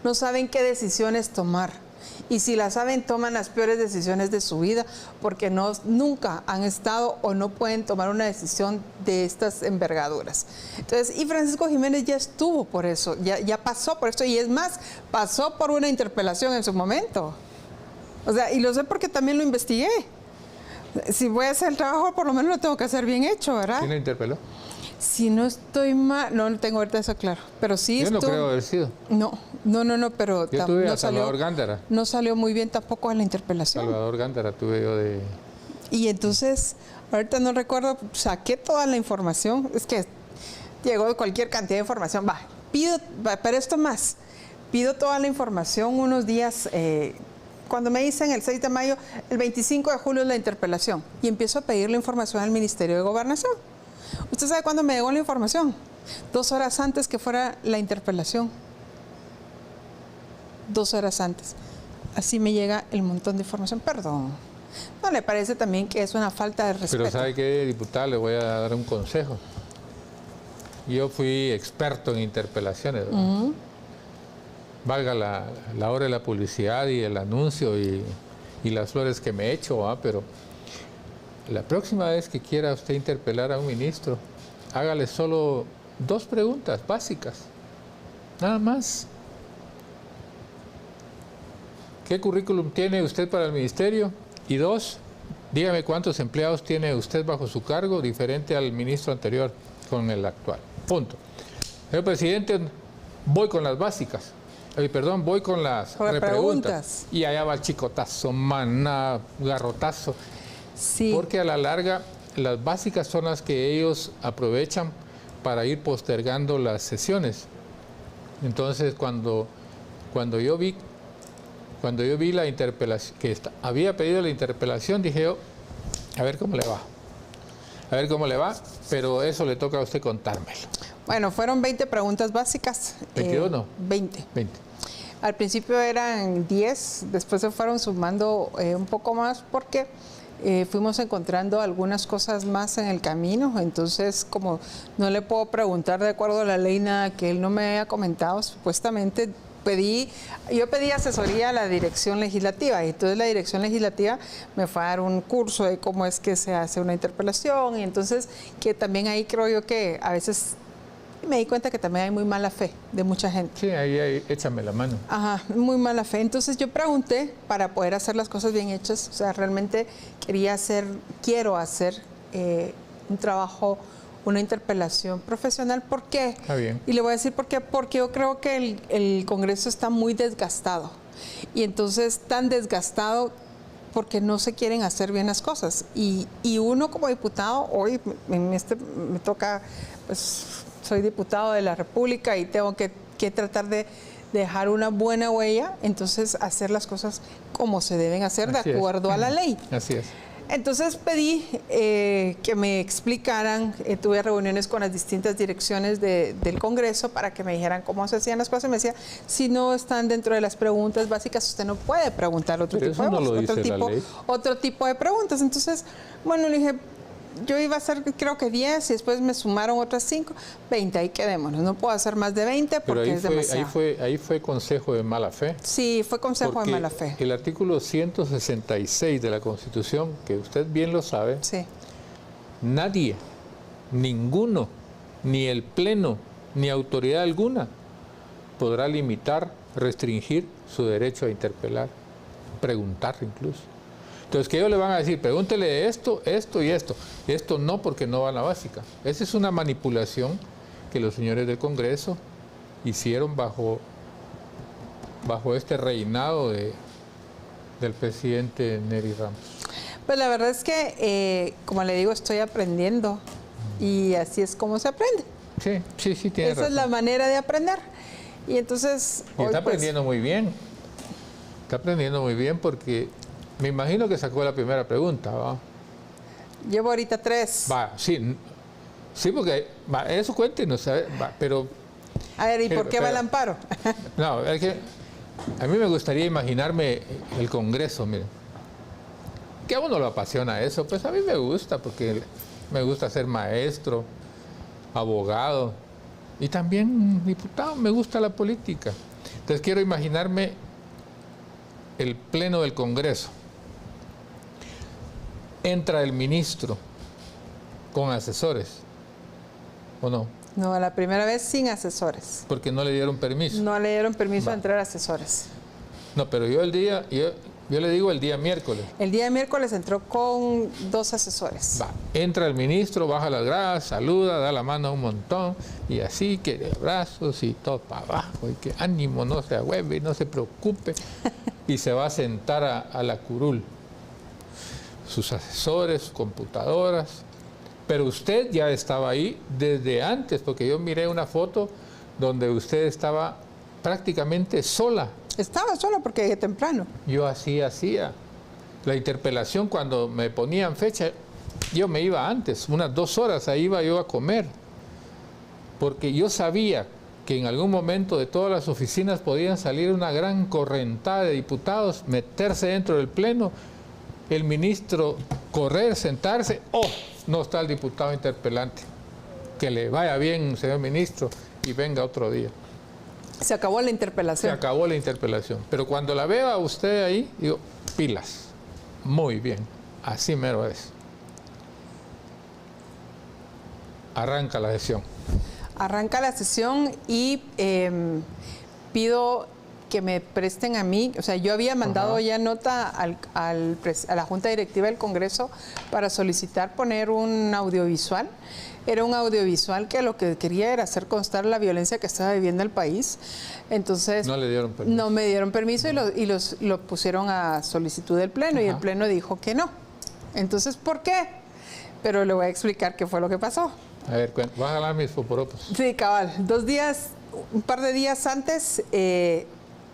no saben qué decisiones tomar. Y si la saben, toman las peores decisiones de su vida, porque nunca han estado o no pueden tomar una decisión de estas envergaduras. Entonces, y Francisco Jiménez ya estuvo por eso, ya pasó por esto, y es más, pasó por una interpelación en su momento. O sea, y lo sé porque también lo investigué. Si voy a hacer el trabajo, por lo menos lo tengo que hacer bien hecho, ¿verdad? ¿Quién lo interpeló? Si no estoy mal, no tengo ahorita eso claro, pero sí yo no creo haber sido. No, pero yo tuve a Salvador Gándara. No salió muy bien tampoco en la interpelación. Salvador Gándara tuve yo de... Y entonces, ahorita no recuerdo, saqué toda la información, es que llegó cualquier cantidad de información. Pero esto más, pido toda la información unos días, cuando me dicen el 6 de mayo, el 25 de julio es la interpelación, y empiezo a pedir la información al Ministerio de Gobernación. ¿Usted sabe cuándo me llegó la información? 2 horas antes que fuera la interpelación. 2 horas antes. Así me llega el montón de información. Perdón. ¿No le parece también que es una falta de respeto? Pero ¿sabe qué, diputada? Le voy a dar un consejo. Yo fui experto en interpelaciones. Valga la hora de la publicidad y el anuncio y las flores que me he hecho, ¿va? Pero la próxima vez que quiera usted interpelar a un ministro, hágale solo 2 preguntas básicas, nada más. ¿Qué currículum tiene usted para el ministerio? Y 2, dígame cuántos empleados tiene usted bajo su cargo, diferente al ministro anterior con el actual. Punto. Señor presidente, voy con las básicas. Voy con las repreguntas. Y allá va el chicotazo, maná, garrotazo. Sí. Porque a la larga, las básicas son las que ellos aprovechan para ir postergando las sesiones. Entonces, cuando yo vi la interpelación, que había pedido la interpelación, dije yo, a ver cómo le va. A ver cómo le va, pero eso le toca a usted contármelo. Bueno, fueron 20 preguntas básicas. ¿21? 20. 20. Al principio eran 10, después se fueron sumando un poco más porque fuimos encontrando algunas cosas más en el camino. Entonces, como no le puedo preguntar de acuerdo a la ley nada que él no me haya comentado, supuestamente yo pedí asesoría a la dirección legislativa, y entonces la dirección legislativa me fue a dar un curso de cómo es que se hace una interpelación, y entonces que también ahí creo yo que a veces Y me di cuenta que también hay muy mala fe de mucha gente. Sí, ahí échame la mano. Ajá, muy mala fe. Entonces yo pregunté para poder hacer las cosas bien hechas. O sea, realmente quiero hacer un trabajo, una interpelación profesional. ¿Por qué? Está bien. Y le voy a decir por qué. Porque yo creo que el Congreso está muy desgastado. Y entonces tan desgastado porque no se quieren hacer bien las cosas. Y uno como diputado, hoy me toca, pues soy diputado de la República y tengo que tratar de dejar una buena huella, entonces hacer las cosas como se deben hacer de acuerdo a la ley. Así es. Entonces pedí que me explicaran, tuve reuniones con las distintas direcciones del Congreso para que me dijeran cómo se hacían las cosas. Me decía, si no están dentro de las preguntas básicas, usted no puede preguntar otro tipo de preguntas. Entonces, bueno, le dije, yo iba a hacer creo que 10 y después me sumaron otras 5, 20, ahí quedémonos. No puedo hacer más de 20 porque es demasiado. Ahí fue consejo de mala fe. Sí, fue consejo de mala fe. El artículo 166 de la Constitución, que usted bien lo sabe, sí. Nadie, ninguno, ni el Pleno, ni autoridad alguna podrá limitar, restringir su derecho a interpelar, preguntar incluso. Entonces, que ellos le van a decir, pregúntele esto, esto y esto. Esto no, porque no va a la básica. Esa es una manipulación que los señores del Congreso hicieron bajo este reinado del presidente Nery Ramos. Pues la verdad es que, como le digo, estoy aprendiendo y así es como se aprende. Sí, tiene razón. Esa es la manera de aprender. Y entonces... Y está aprendiendo muy bien. Está aprendiendo muy bien porque... Me imagino que sacó la primera pregunta, ¿va? Llevo ahorita 3. Sí, porque eso cuéntenos, pero... A ver, ¿y por qué va el amparo? No, es que a mí me gustaría imaginarme el Congreso, miren. Que a uno lo apasiona eso, pues a mí me gusta, porque me gusta ser maestro, abogado y también diputado, me gusta la política. Entonces quiero imaginarme el Pleno del Congreso. Entra el ministro con asesores, ¿o no? No, la primera vez sin asesores. Porque no le dieron permiso. No le dieron permiso de entrar asesores. No, pero yo le digo el día miércoles. El día miércoles entró con 2 asesores. Entra el ministro, baja las gradas, saluda, da la mano a un montón, y así, que abrazos y todo para abajo, y que ánimo, no se agüeve, no se preocupe, y se va a sentar a la curul. Sus asesores, sus computadoras, pero usted ya estaba ahí desde antes, porque yo miré una foto donde usted estaba prácticamente sola. Estaba sola porque llegué temprano. Yo así hacía. La interpelación, cuando me ponían fecha, yo me iba antes, unas 2 horas, ahí iba yo a comer, porque yo sabía que en algún momento de todas las oficinas podían salir una gran correntada de diputados, meterse dentro del Pleno, el ministro correr, sentarse, no está el diputado interpelante, que le vaya bien, señor ministro, y venga otro día. Se acabó la interpelación. Se acabó la interpelación, pero cuando la veo a usted ahí, digo, pilas, muy bien, así mero es. Arranca la sesión. Arranca la sesión y pido que me presten a mí, o sea, yo había mandado ya nota a la Junta Directiva del Congreso para solicitar poner un audiovisual. Era un audiovisual que lo que quería era hacer constar la violencia que estaba viviendo el país. Entonces, no le dieron permiso. No me dieron permiso y lo pusieron a solicitud del Pleno y el Pleno dijo que no. Entonces, ¿por qué? Pero le voy a explicar qué fue lo que pasó. A ver, ¿vas a ganar mis foporopos? Sí, cabal. Un par de días antes,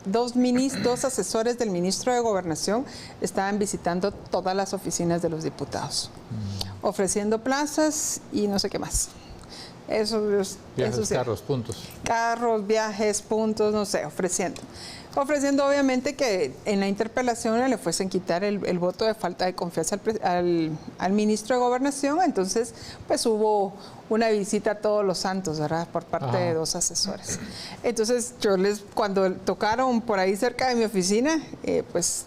2 asesores del ministro de Gobernación estaban visitando todas las oficinas de los diputados, ofreciendo plazas y no sé qué más. Viajes, carros, puntos. Carros, viajes, puntos, no sé, ofreciendo. Ofreciendo obviamente que en la interpelación le fuesen quitar el voto de falta de confianza al ministro de Gobernación. Entonces, pues hubo una visita a Todos los Santos, ¿verdad? Por parte de 2 asesores. Entonces, cuando tocaron por ahí cerca de mi oficina, pues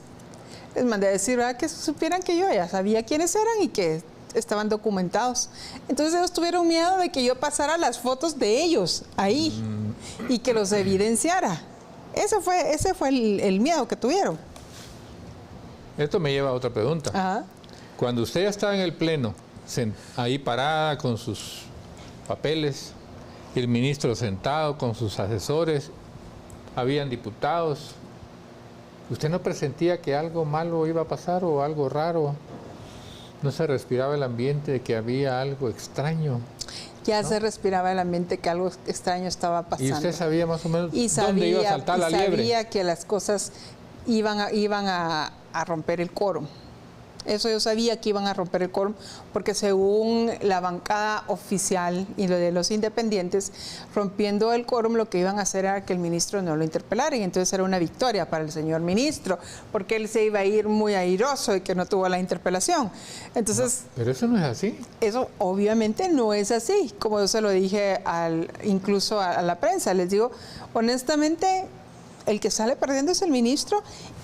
les mandé a decir, ¿verdad? Que supieran que yo ya sabía quiénes eran y que estaban documentados. Entonces ellos tuvieron miedo de que yo pasara las fotos de ellos ahí y que los evidenciara. Ese fue el miedo que tuvieron. Esto me lleva a otra pregunta. Ajá. Cuando usted ya estaba en el pleno, ahí parada con sus papeles, el ministro sentado con sus asesores, habían diputados, ¿usted no presentía que algo malo iba a pasar o algo raro? ¿No se respiraba el ambiente de que había algo extraño? Ya ¿no? se respiraba el ambiente que algo extraño estaba pasando. ¿Y usted sabía más o menos dónde iba a saltar la liebre? Sabía que las cosas iban a romper el quórum. Eso yo sabía que iban a romper el quórum, porque según la bancada oficial y lo de los independientes, rompiendo el quórum, lo que iban a hacer era que el ministro no lo interpelara, y entonces era una victoria para el señor ministro, porque él se iba a ir muy airoso de que no tuvo la interpelación. Entonces, no, pero eso no es así. Eso obviamente no es así, como yo se lo dije incluso a la prensa. Les digo, honestamente, el que sale perdiendo es el ministro,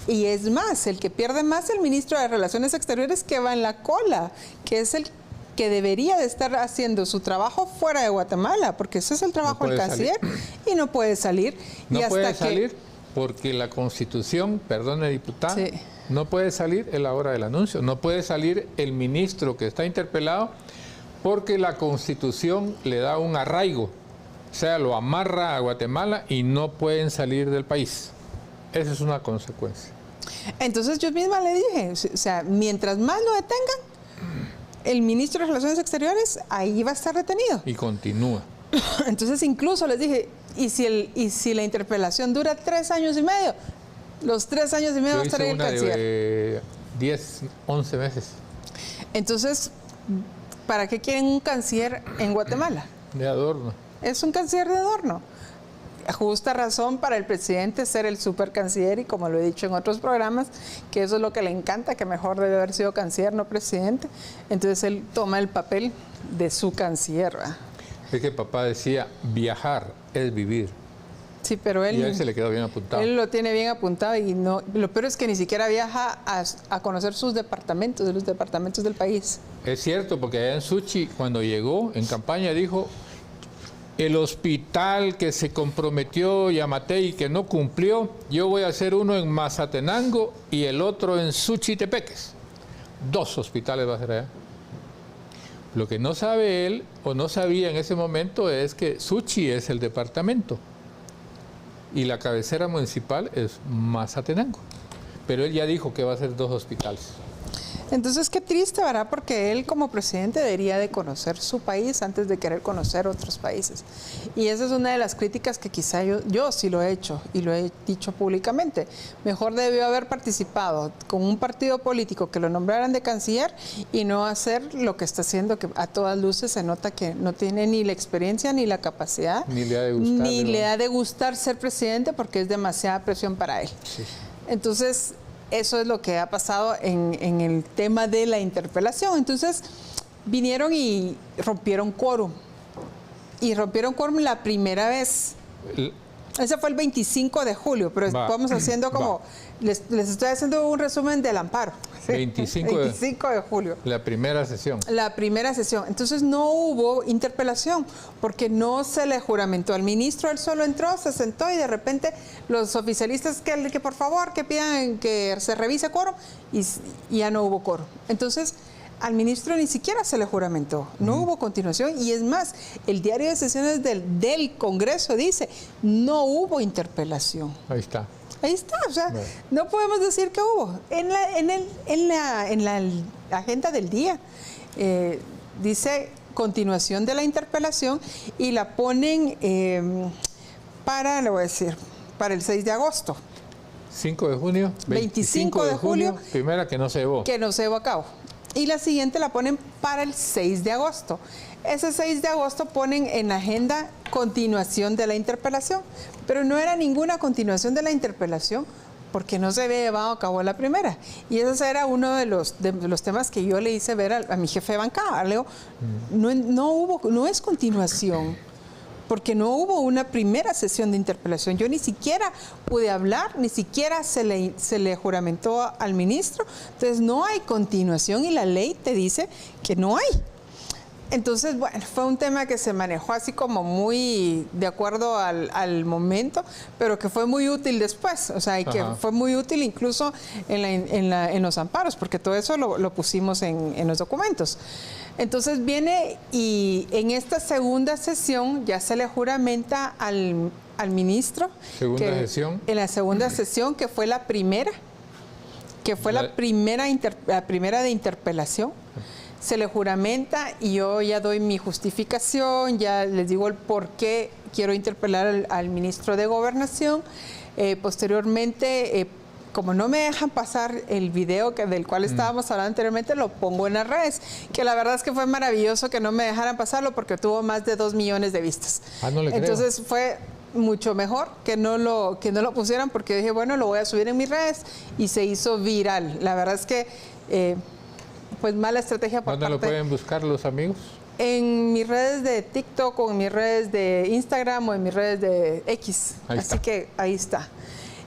y es más, el que pierde más es el ministro de Relaciones Exteriores, que va en la cola, que es el que debería de estar haciendo su trabajo fuera de Guatemala, porque ese es el trabajo del canciller, y no puede salir. No puede salir porque la Constitución, perdone diputada, sí, no puede salir en la hora del anuncio, no puede salir el ministro que está interpelado, porque la Constitución le da un arraigo. O sea, lo amarra a Guatemala y no pueden salir del país. Esa es una consecuencia. Entonces yo misma le dije, o sea, mientras más lo detengan, el ministro de Relaciones Exteriores ahí va a estar retenido. Y continúa. Entonces incluso les dije, ¿y si la interpelación dura 3 años y medio? Los 3 años y medio va a estar ahí el canciller. De 10, 11 meses. Entonces, ¿para qué quieren un canciller en Guatemala? De adorno. Es un canciller de adorno. Justa razón para el presidente ser el super canciller, y como lo he dicho en otros programas, que eso es lo que le encanta, que mejor debe haber sido canciller, no presidente. Entonces él toma el papel de su canciller, ¿verdad? Es que papá decía, viajar es vivir. Sí, pero él... Y a él se le quedó bien apuntado. Él lo tiene bien apuntado, y no, lo peor es que ni siquiera viaja a conocer sus departamentos, de los departamentos del país. Es cierto, porque allá en Suchi, cuando llegó en campaña, dijo... El hospital que se comprometió Yamatei y que no cumplió, yo voy a hacer uno en Mazatenango y el otro en Suchitepeques. 2 hospitales va a ser allá. Lo que no sabe él, o no sabía en ese momento, es que Suchi es el departamento y la cabecera municipal es Mazatenango. Pero él ya dijo que va a hacer 2 hospitales. Entonces, qué triste, ¿verdad? Porque él como presidente debería de conocer su país antes de querer conocer otros países. Y esa es una de las críticas que quizá yo sí lo he hecho y lo he dicho públicamente. Mejor debió haber participado con un partido político que lo nombraran de canciller y no hacer lo que está haciendo, que a todas luces se nota que no tiene ni la experiencia ni la capacidad. Ni le ha de gustar. Ni le ha de gustar ser presidente, porque es demasiada presión para él. Sí. Entonces... eso es lo que ha pasado en el tema de la interpelación. Entonces, vinieron y rompieron quórum. Y rompieron quórum la primera vez. Ese fue el 25 de julio, pero vamos haciendo como... Les estoy haciendo un resumen del amparo. 25 de julio. La primera sesión. La primera sesión. Entonces no hubo interpelación porque no se le juramentó al ministro. Él solo entró, se sentó y de repente los oficialistas que por favor que pidan que se revise quórum y ya no hubo quórum. Entonces al ministro ni siquiera se le juramentó. No hubo continuación, y es más, el diario de sesiones del Congreso dice no hubo interpelación. Ahí está. Ahí está, o sea, no podemos decir que hubo. En la agenda del día dice continuación de la interpelación y la ponen para el 6 de agosto. 5 de junio, 25 de julio. Primera que no se llevó. Que no se llevó a cabo. Y la siguiente la ponen para el 6 de agosto. Ese 6 de agosto ponen en la agenda continuación de la interpelación, pero no era ninguna continuación de la interpelación porque no se había llevado a cabo la primera. Y ese era uno de los temas que yo le hice ver a mi jefe de bancada. Leo, no es continuación, porque no hubo una primera sesión de interpelación. Yo ni siquiera pude hablar, ni siquiera se le juramentó al ministro. Entonces no hay continuación y la ley te dice que no hay. Entonces, bueno, fue un tema que se manejó así como muy de acuerdo al momento, pero que fue muy útil después, o sea, y que fue muy útil incluso en los amparos, porque todo eso lo pusimos en los documentos. Entonces viene y en esta segunda sesión ya se le juramenta al ministro. ¿Segunda sesión? En la segunda sesión, que fue la primera, la primera de interpelación. Se le juramenta y yo ya doy mi justificación, ya les digo el por qué quiero interpelar al ministro de Gobernación. Posteriormente, como no me dejan pasar el video del cual estábamos hablando anteriormente, lo pongo en las redes, que la verdad es que fue maravilloso que no me dejaran pasarlo porque tuvo más de 2 millones de vistas. No le creo. Entonces fue mucho mejor que no lo pusieran, porque dije, bueno, lo voy a subir en mis redes, y se hizo viral. La verdad es que... pues mala estrategia por ¿Dónde lo pueden buscar los amigos? En mis redes de TikTok o en mis redes de Instagram o en mis redes de X. Así que ahí está.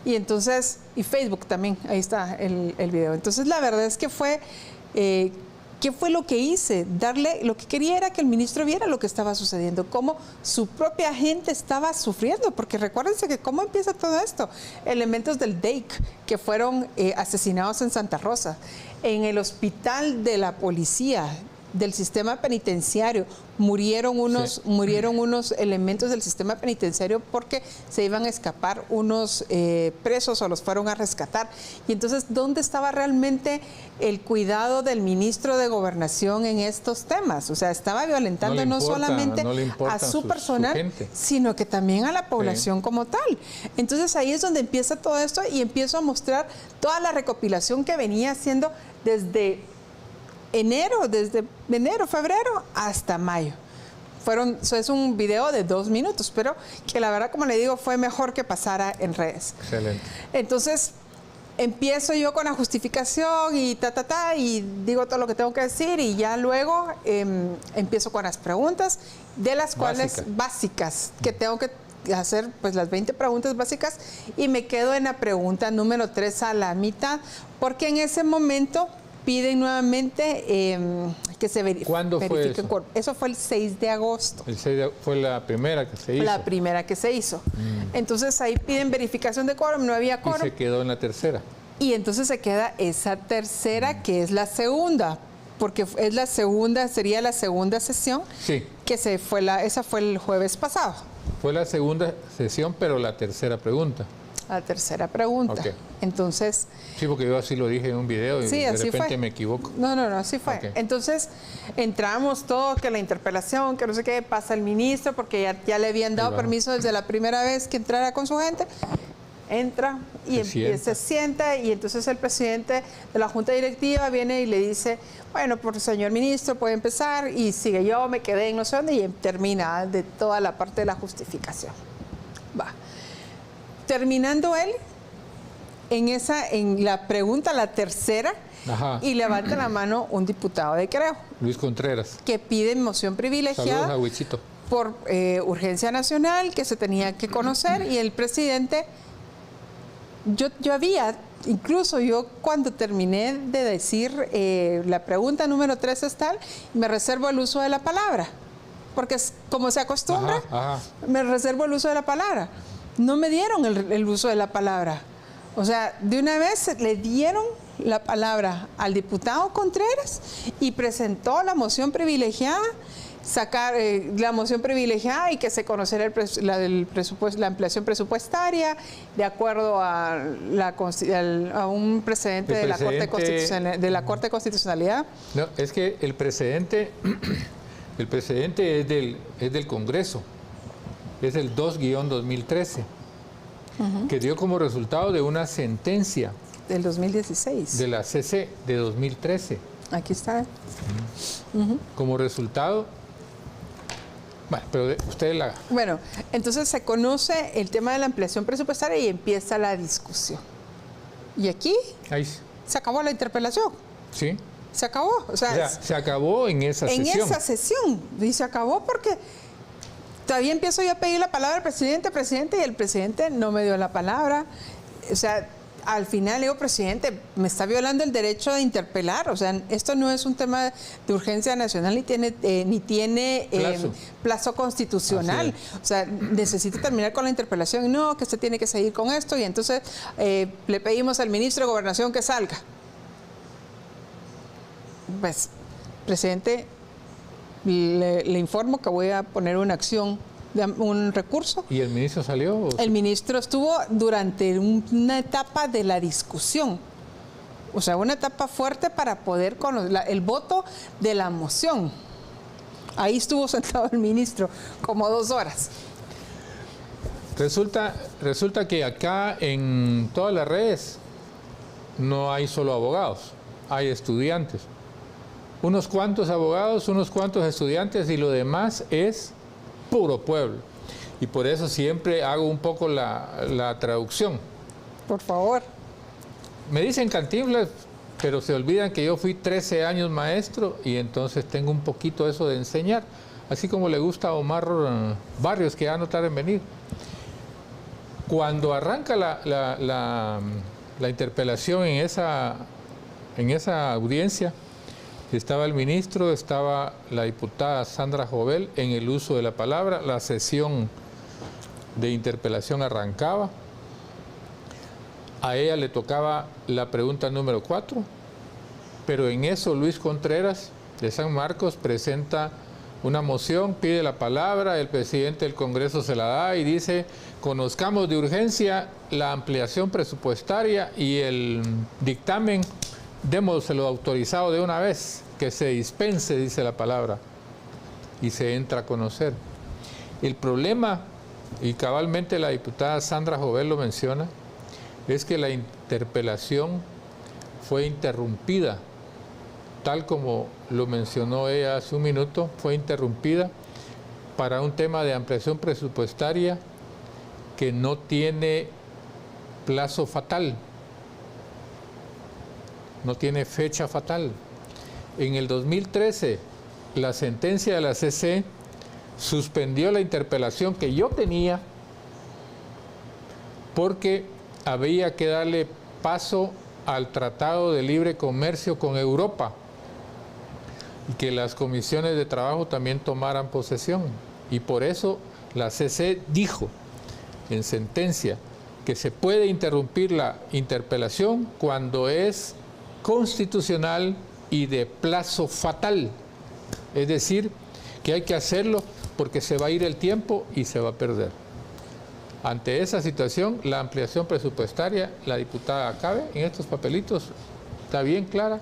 Y entonces, y Facebook también, ahí está el video. Entonces la verdad es que fue, ¿qué fue lo que hice? Lo que quería era que el ministro viera lo que estaba sucediendo, cómo su propia gente estaba sufriendo, porque recuérdense que cómo empieza todo esto. Elementos del DEIC que fueron asesinados en Santa Rosa, en el hospital de la policía, del sistema penitenciario, murieron unos elementos del sistema penitenciario porque se iban a escapar unos presos o los fueron a rescatar. Y entonces, ¿dónde estaba realmente el cuidado del ministro de Gobernación en estos temas? O sea, estaba violentando no solamente a su personal, sino que también a la población como tal. Entonces ahí es donde empieza todo esto y empiezo a mostrar toda la recopilación que venía haciendo desde febrero hasta mayo. Es un video de 2 minutos, pero que la verdad, como le digo, fue mejor que pasara en redes. Excelente. Entonces, empiezo yo con la justificación y y digo todo lo que tengo que decir, y ya luego empiezo con las preguntas, de las cuales básicas, que tengo que hacer pues las 20 preguntas básicas, y me quedo en la pregunta número 3 a la mitad, porque en ese momento piden nuevamente que se verifique. ¿Cuándo fue eso? Eso fue el 6 de agosto. El 6 fue la primera que se hizo. La primera que se hizo. Entonces ahí piden verificación de quórum, no había quórum. Y se quedó en la tercera. Y entonces se queda esa tercera, que es la segunda, porque es la segunda, sería la segunda sesión. Sí. Que esa fue el jueves pasado. Fue la segunda sesión, pero la tercera pregunta. La tercera pregunta. Okay. Entonces... Sí, porque yo así lo dije en un video y sí, de repente me equivoco. No, así fue. Okay. Entonces, entramos todos, que la interpelación, que no sé qué, pasa el ministro, porque ya le habían dado permiso desde la primera vez que entrara con su gente. Entra y se sienta, y entonces el presidente de la Junta Directiva viene y le dice, bueno, por señor ministro, puede empezar, y sigue. Yo me quedé en no sé dónde y termina de toda la parte de la justificación. Va. Terminando él, en la pregunta, la tercera, y levanta la mano un diputado de Creo. Luis Contreras. Que pide moción privilegiada. Saludos a Huichito. Por urgencia nacional, que se tenía que conocer, y el presidente, incluso yo cuando terminé de decir la pregunta número 3 es tal, me reservo el uso de la palabra, porque como se acostumbra, me reservo el uso de la palabra. No me dieron el uso de la palabra. O sea, de una vez le dieron la palabra al diputado Contreras y presentó la moción privilegiada, la moción privilegiada, y que se conociera la ampliación presupuestaria de acuerdo a un precedente de la Corte de Constitucionalidad. No, es que el precedente es del Congreso. Es el 2-2013, que dio como resultado de una sentencia del 2016 de la CC de 2013. Aquí está. Como resultado, bueno, pero usted la... Bueno, entonces se conoce el tema de la ampliación presupuestaria y empieza la discusión. Y aquí se acabó la interpelación. Sí. Se acabó. O sea, se acabó en esa sesión. En esa sesión. Y se acabó porque todavía empiezo yo a pedir la palabra al presidente, y el presidente no me dio la palabra. O sea, al final le digo, presidente, me está violando el derecho de interpelar. O sea, esto no es un tema de urgencia nacional ni tiene plazo constitucional. O sea, necesito terminar con la interpelación. No, que usted tiene que seguir con esto. Y entonces le pedimos al ministro de Gobernación que salga. Pues, presidente, le informo que voy a poner una acción, un recurso. ¿Y el ministro salió? El ministro estuvo durante una etapa de la discusión, o sea, una etapa fuerte para poder conocer el voto de la moción. Ahí estuvo sentado el ministro como 2 horas. Resulta que acá en todas las redes no hay solo abogados, hay estudiantes. Unos cuantos abogados, unos cuantos estudiantes y lo demás es puro pueblo. Y por eso siempre hago un poco la traducción. Por favor. Me dicen Cantinflas, pero se olvidan que yo fui 13 años maestro y entonces tengo un poquito eso de enseñar. Así como le gusta a Omar Barrios, que ya no tarda en venir. Cuando arranca la interpelación en esa audiencia, estaba el ministro, estaba la diputada Sandra Jovel en el uso de la palabra, la sesión de interpelación arrancaba, a ella le tocaba la pregunta número 4, pero en eso Luis Contreras de San Marcos presenta una moción, pide la palabra, el presidente del Congreso se la da y dice, conozcamos de urgencia la ampliación presupuestaria y el dictamen, démoselo autorizado de una vez, que se dispense, dice la palabra, y se entra a conocer. El problema, y cabalmente la diputada Sandra Jovel lo menciona, es que la interpelación fue interrumpida, tal como lo mencionó ella hace un minuto, fue interrumpida para un tema de ampliación presupuestaria que no tiene plazo fatal. No tiene fecha fatal. En el 2013, la sentencia de la CC suspendió la interpelación que yo tenía porque había que darle paso al Tratado de Libre Comercio con Europa y que las comisiones de trabajo también tomaran posesión. Y por eso la CC dijo en sentencia que se puede interrumpir la interpelación cuando es constitucional y de plazo fatal, es decir, que hay que hacerlo porque se va a ir el tiempo y se va a perder. Ante esa situación, la ampliación presupuestaria, la diputada Cabe, en estos papelitos, está bien clara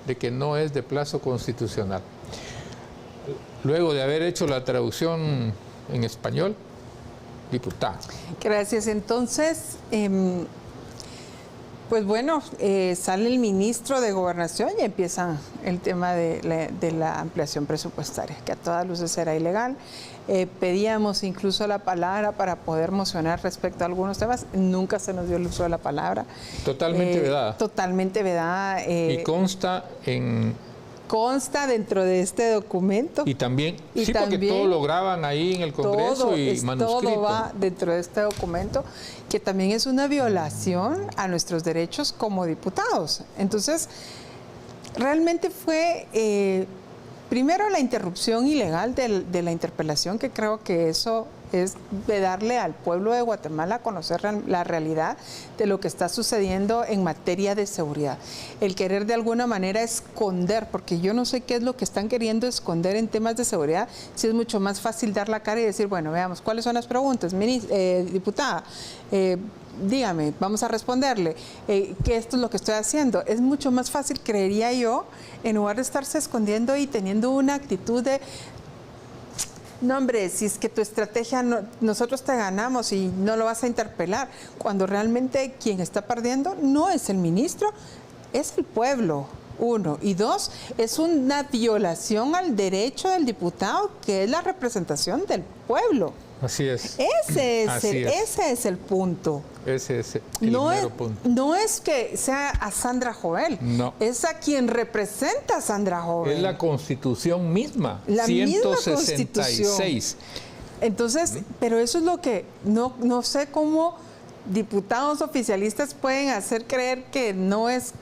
de que no es de plazo constitucional. Luego de haber hecho la traducción en español, diputada. Gracias. Entonces, pues bueno, sale el ministro de Gobernación y empieza el tema de la ampliación presupuestaria, que a todas luces era ilegal. Pedíamos incluso la palabra para poder mocionar respecto a algunos temas. Nunca se nos dio el uso de la palabra. Totalmente vedada. Totalmente vedada. Y consta dentro de este documento. Y también, porque todo lo graban ahí en el Congreso y manuscrito. Todo va dentro de este documento, que también es una violación a nuestros derechos como diputados. Entonces, realmente fue, primero, la interrupción ilegal de la interpelación, que creo que eso es de darle al pueblo de Guatemala a conocer la realidad de lo que está sucediendo en materia de seguridad. El querer de alguna manera esconder, porque yo no sé qué es lo que están queriendo esconder en temas de seguridad, si es mucho más fácil dar la cara y decir, bueno, veamos, ¿cuáles son las preguntas? Diputada, dígame, vamos a responderle, que esto es lo que estoy haciendo. Es mucho más fácil, creería yo, en lugar de estarse escondiendo y teniendo una actitud de, no, hombre, si es que tu estrategia, nosotros te ganamos y no lo vas a interpelar, cuando realmente quien está perdiendo no es el ministro, es el pueblo, 1. Y 2, es una violación al derecho del diputado, que es la representación del pueblo. Así es. Ese es el punto. Ese es el mero punto. No es que sea a Sandra Jovel, no. Es a quien representa a Sandra Jovel. Es la Constitución misma, la 166. Misma Entonces, pero eso es lo que no sé cómo diputados oficialistas pueden hacer creer que no es,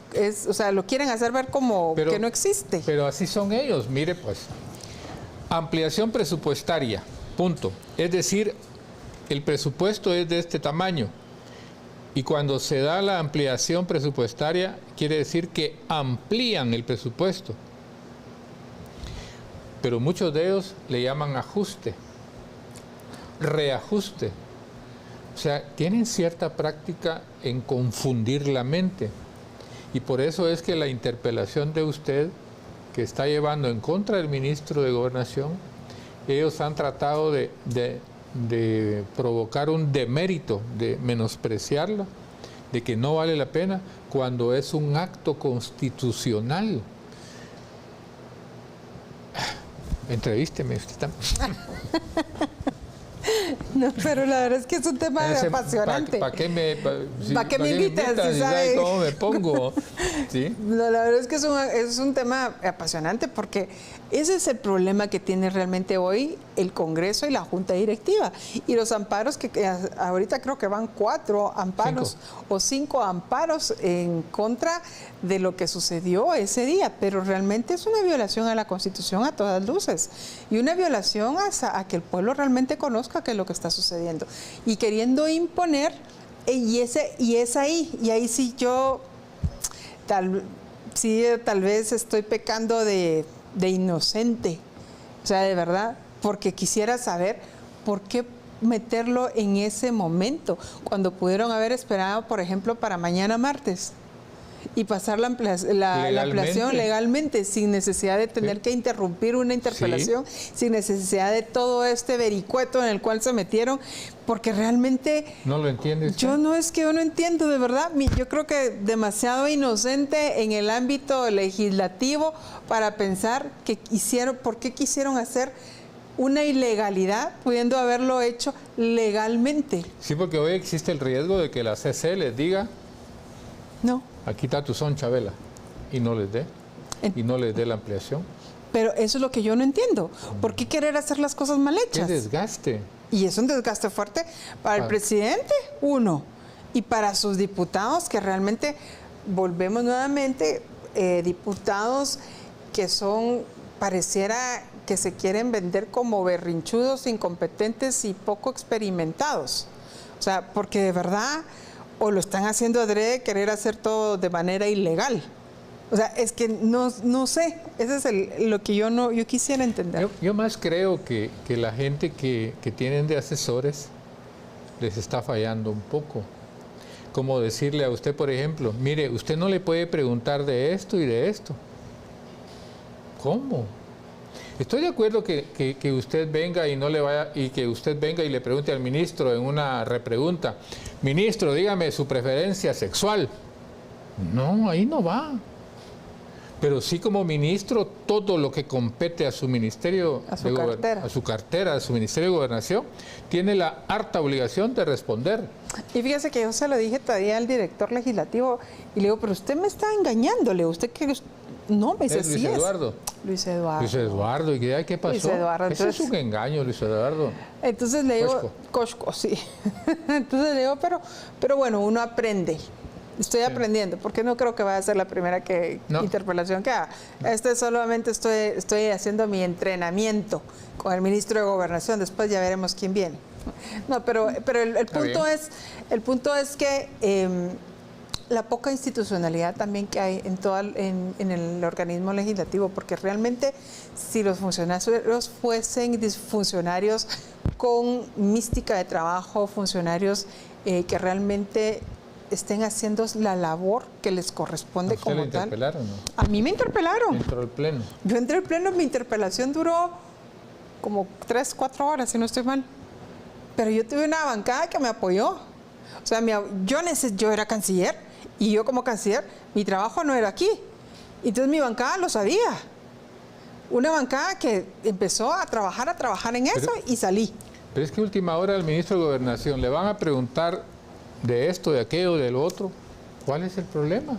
o sea, lo quieren hacer ver como que no existe. Pero así son ellos, mire pues, ampliación presupuestaria, punto. Es decir, el presupuesto es de este tamaño y cuando se da la ampliación presupuestaria quiere decir que amplían el presupuesto. Pero muchos de ellos le llaman ajuste, reajuste. O sea, tienen cierta práctica en confundir la mente. Y por eso es que la interpelación de usted, que está llevando en contra del ministro de Gobernación, ellos han tratado de provocar un demérito, de menospreciarla, de que no vale la pena, cuando es un acto constitucional. Entrevísteme usted también. No, pero la verdad es que es un tema apasionante. ¿Para qué me invitas? Si ¿sabe cómo me pongo? ¿Sí? No, la verdad es que es un tema apasionante porque ese es el problema que tiene realmente hoy el Congreso y la Junta Directiva. Y los amparos, que ahorita creo que van 4 amparos o 5 amparos en contra de lo que sucedió ese día, pero realmente es una violación a la Constitución a todas luces y una violación a que el pueblo realmente conozca qué es lo que está sucediendo y queriendo imponer, y es ahí, y ahí sí yo tal vez estoy pecando de inocente, o sea, de verdad, porque quisiera saber por qué meterlo en ese momento, cuando pudieron haber esperado, por ejemplo, para mañana martes y pasar la ampliación legalmente, sin necesidad de tener que interrumpir una interpelación, sin necesidad de todo este vericueto en el cual se metieron, porque realmente... ¿No lo entiendes? Yo no entiendo, de verdad. Yo creo que demasiado inocente en el ámbito legislativo para pensar por qué quisieron hacer una ilegalidad, pudiendo haberlo hecho legalmente. Sí, porque hoy existe el riesgo de que la CC les diga... No. Aquí está tu son, Chabela, y no les dé la ampliación. Pero eso es lo que yo no entiendo. ¿Por qué querer hacer las cosas mal hechas? ¡Qué desgaste! Y es un desgaste fuerte para el presidente, uno, y para sus diputados, que realmente, volvemos nuevamente, diputados que pareciera que se quieren vender como berrinchudos, incompetentes y poco experimentados. O sea, porque de verdad... o lo están haciendo adrede, querer hacer todo de manera ilegal. O sea, es que no sé, ese es lo que yo quisiera entender. Yo más creo que la gente que tienen de asesores les está fallando un poco. Como decirle a usted, por ejemplo, mire, usted no le puede preguntar de esto y de esto. ¿Cómo? Estoy de acuerdo que usted venga y no le vaya, y que usted venga y le pregunte al ministro en una repregunta, ministro, dígame su preferencia sexual. No, ahí no va. Pero sí, como ministro, todo lo que compete a su ministerio, a su cartera, a su ministerio de Gobernación, tiene la harta obligación de responder. Y fíjese que yo se lo dije todavía al director legislativo y le digo, pero usted me está engañándole, usted que... No, me dice, ¿Es Luis Eduardo? Luis Eduardo. Luis Eduardo, ¿y qué pasó? Luis Eduardo. Eso es un engaño, Luis Eduardo. Entonces le digo, Cosco, sí. Entonces le digo, pero bueno, uno aprende. Estoy aprendiendo, porque no creo que vaya a ser la primera interpelación que haga. Solamente estoy haciendo mi entrenamiento con el ministro de Gobernación, después ya veremos quién viene. No, pero el punto es que la poca institucionalidad también que hay en el organismo legislativo, porque realmente si los funcionarios fuesen funcionarios con mística de trabajo, funcionarios que realmente estén haciendo la labor que les corresponde como tal. ¿A usted le interpelaron, no? A mí me interpelaron. ¿Entró al pleno? Yo entré al pleno, mi interpelación duró como 3-4 horas, si no estoy mal. Pero yo tuve una bancada que me apoyó. O sea, yo era canciller y yo como canciller, mi trabajo no era aquí. Entonces mi bancada lo sabía. Una bancada que empezó a trabajar en eso y salí. Pero es que a última hora al ministro de Gobernación le van a preguntar de esto, de aquello, de lo otro. ¿Cuál es el problema?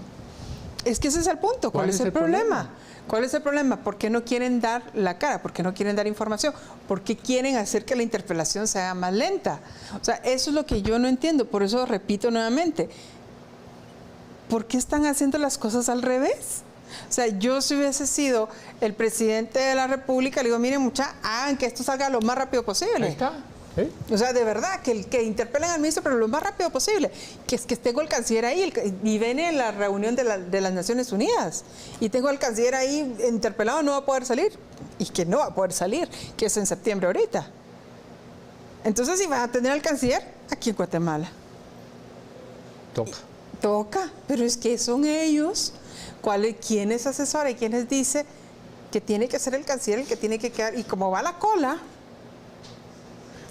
Es que ese es el punto. ¿Cuál es el problema? ¿Cuál es el problema? ¿Por qué no quieren dar la cara? ¿Por qué no quieren dar información? ¿Por qué quieren hacer que la interpelación sea más lenta? O sea, eso es lo que yo no entiendo. Por eso repito nuevamente, ¿por qué están haciendo las cosas al revés? O sea, yo si hubiese sido el presidente de la República, le digo, miren muchachos, hagan que esto salga lo más rápido posible. Ahí está. ¿Sí? O sea, de verdad, que interpelen al ministro, pero lo más rápido posible. Que tengo el canciller ahí, y viene la reunión de las Naciones Unidas, y tengo al canciller ahí interpelado, no va a poder salir, y que no va a poder salir, que es en septiembre ahorita. Entonces, si van a tener al canciller aquí en Guatemala. Toca, pero es que son ellos, ¿quiénes asesora y quiénes dice que tiene que ser el canciller el que tiene que quedar? Y como va la cola...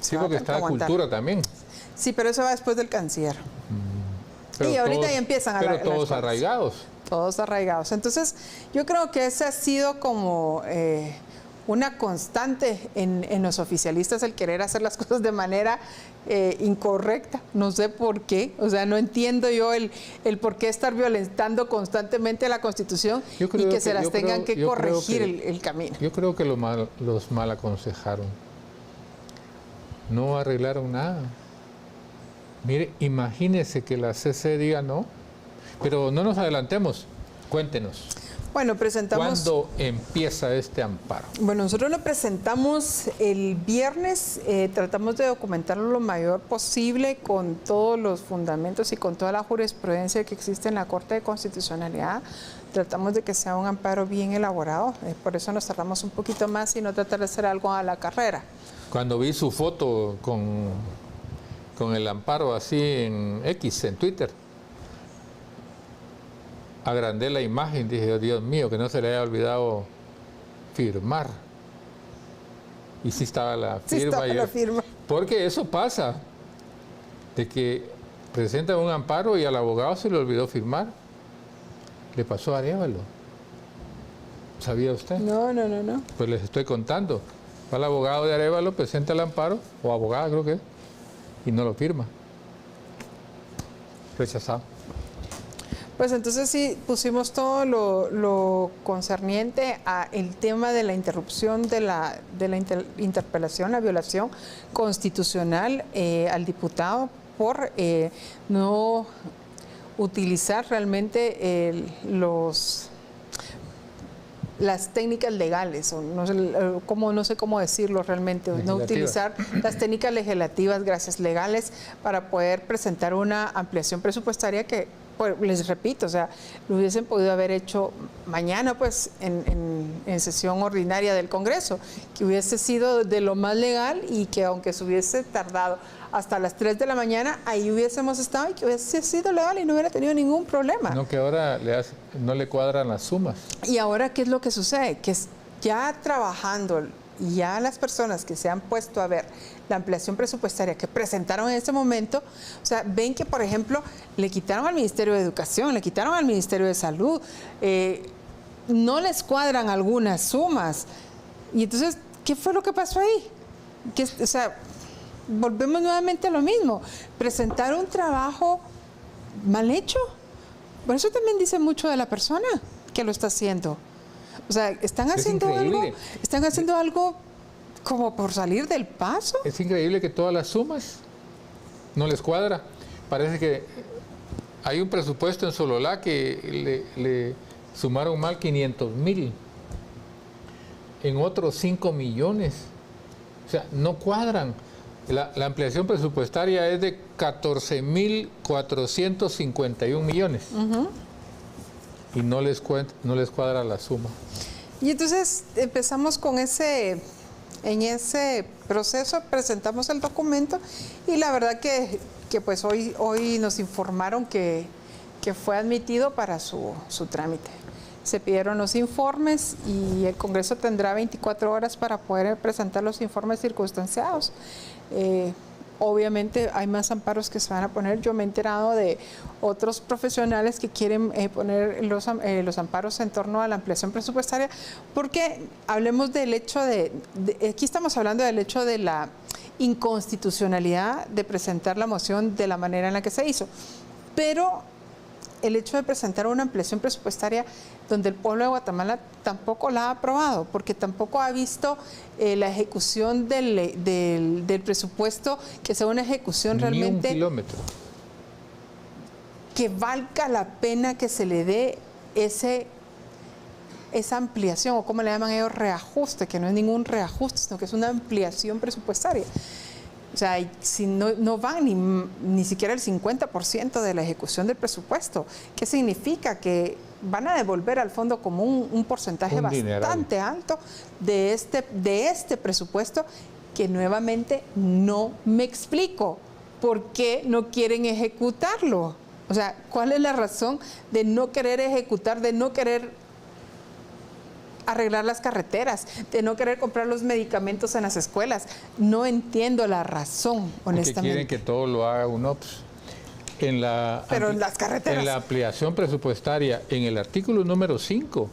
Sí, porque está la cultura también. Sí, pero eso va después del canciller. Y ahorita ya empiezan a Pero todos arraigados. Todos arraigados. Entonces, yo creo que ese ha sido como una constante en los oficialistas, el querer hacer las cosas de manera incorrecta. No sé por qué. O sea, no entiendo yo el por qué estar violentando constantemente la Constitución y que se las tengan que corregir el camino. Yo creo que los mal aconsejaron. No arreglaron nada. Mire, imagínese que la CC diga no, pero no nos adelantemos, cuéntenos. Bueno, presentamos... ¿Cuándo empieza este amparo? Bueno, nosotros lo presentamos el viernes, tratamos de documentarlo lo mayor posible con todos los fundamentos y con toda la jurisprudencia que existe en la Corte de Constitucionalidad. Tratamos de que sea un amparo bien elaborado, por eso nos tardamos un poquito más y no tratar de hacer algo a la carrera. Cuando vi su foto con el amparo así en X, en Twitter, agrandé la imagen, dije, Dios mío, que no se le haya olvidado firmar. Y sí estaba la firma. Sí estaba la firma. Porque eso pasa, de que presentan un amparo y al abogado se le olvidó firmar. Le pasó a Arévalo. ¿Sabía usted? No. Pues les estoy contando. Va el abogado de Arévalo, presenta el amparo, o abogada creo que es, y no lo firma. Rechazado. Pues entonces sí pusimos todo lo concerniente a el tema de la interrupción de la interpelación, la violación constitucional al diputado por no utilizar realmente las técnicas legales, o no sé cómo decirlo realmente, no utilizar las técnicas legislativas, legales, para poder presentar una ampliación presupuestaria que, pues, les repito, o sea, lo hubiesen podido haber hecho mañana, pues, en sesión ordinaria del Congreso, que hubiese sido de lo más legal y que aunque se hubiese tardado hasta las 3 de la mañana, ahí hubiésemos estado y que hubiese sido legal y no hubiera tenido ningún problema. No, que ahora no le cuadran las sumas. Y ahora, ¿qué es lo que sucede? Que ya trabajando, y ya las personas que se han puesto a ver la ampliación presupuestaria que presentaron en este momento, o sea, ven que, por ejemplo, le quitaron al Ministerio de Educación, le quitaron al Ministerio de Salud, no les cuadran algunas sumas. Y entonces, ¿qué fue lo que pasó ahí? O sea, volvemos nuevamente a lo mismo, presentar un trabajo mal hecho. Por eso también dice mucho de la persona que lo está haciendo. O sea, están haciendo algo como por salir del paso. Es increíble que todas las sumas no les cuadra. Parece que hay un presupuesto en Sololá que le sumaron mal 500,000. En otros 5 millones. O sea, no cuadran. La ampliación presupuestaria es de 14,451 millones. Y no les cuadra la suma. Y entonces empezamos con en ese proceso presentamos el documento y la verdad que pues hoy nos informaron que fue admitido para su trámite. Se pidieron los informes y el Congreso tendrá 24 horas para poder presentar los informes circunstanciados. Obviamente hay más amparos que se van a poner. Yo me he enterado de otros profesionales que quieren poner los amparos en torno a la ampliación presupuestaria, porque hablemos del hecho aquí estamos hablando del hecho de la inconstitucionalidad de presentar la moción de la manera en la que se hizo. Pero el hecho de presentar una ampliación presupuestaria donde el pueblo de Guatemala tampoco la ha aprobado, porque tampoco ha visto la ejecución del presupuesto, que sea una ejecución realmente... Ni un kilómetro. Que valga la pena que se le dé esa ampliación, o como le llaman ellos, reajuste, que no es ningún reajuste, sino que es una ampliación presupuestaria. O sea, si no van ni siquiera el 50% de la ejecución del presupuesto, ¿qué significa? Que van a devolver al fondo común un porcentaje bastante alto de este presupuesto, que nuevamente no me explico por qué no quieren ejecutarlo. O sea, ¿cuál es la razón de no querer ejecutar, de no querer arreglar las carreteras, de no querer comprar los medicamentos en las escuelas? No entiendo la razón, honestamente. Porque quieren que todo lo haga UNOPS. Pero en las carreteras. En la ampliación presupuestaria, en el artículo número 5,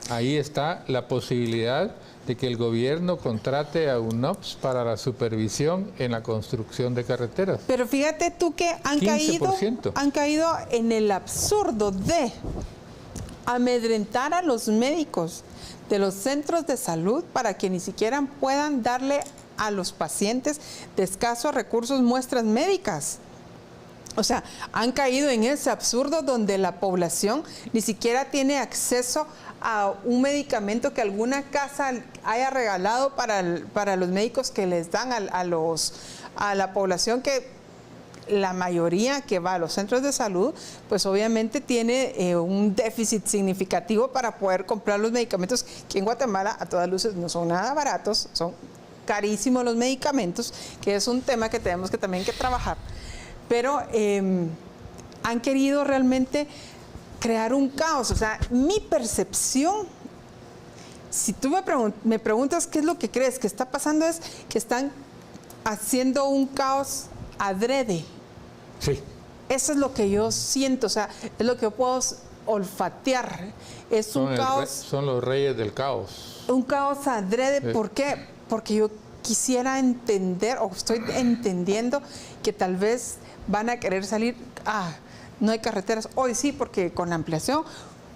ahí está la posibilidad de que el gobierno contrate a UNOPS para la supervisión en la construcción de carreteras. Pero fíjate tú que han caído en el absurdo de amedrentar a los médicos de los centros de salud para que ni siquiera puedan darle a los pacientes de escasos recursos muestras médicas. O sea, han caído en ese absurdo donde la población ni siquiera tiene acceso a un medicamento que alguna casa haya regalado para los médicos que les dan a la población, que la mayoría que va a los centros de salud, pues obviamente tiene un déficit significativo para poder comprar los medicamentos, que en Guatemala a todas luces no son nada baratos, son carísimos los medicamentos, que es un tema que tenemos que también trabajar. Pero han querido realmente crear un caos. O sea, mi percepción, si tú me preguntas qué es lo que crees que está pasando, es que están haciendo un caos adrede. Sí. Eso es lo que yo siento, o sea, es lo que yo puedo olfatear. Es un caos. Son los reyes del caos. Un caos adrede. Sí. ¿Por qué? Porque yo quisiera entender, o estoy entendiendo, que tal vez van a querer salir, no hay carreteras, hoy sí, porque con la ampliación,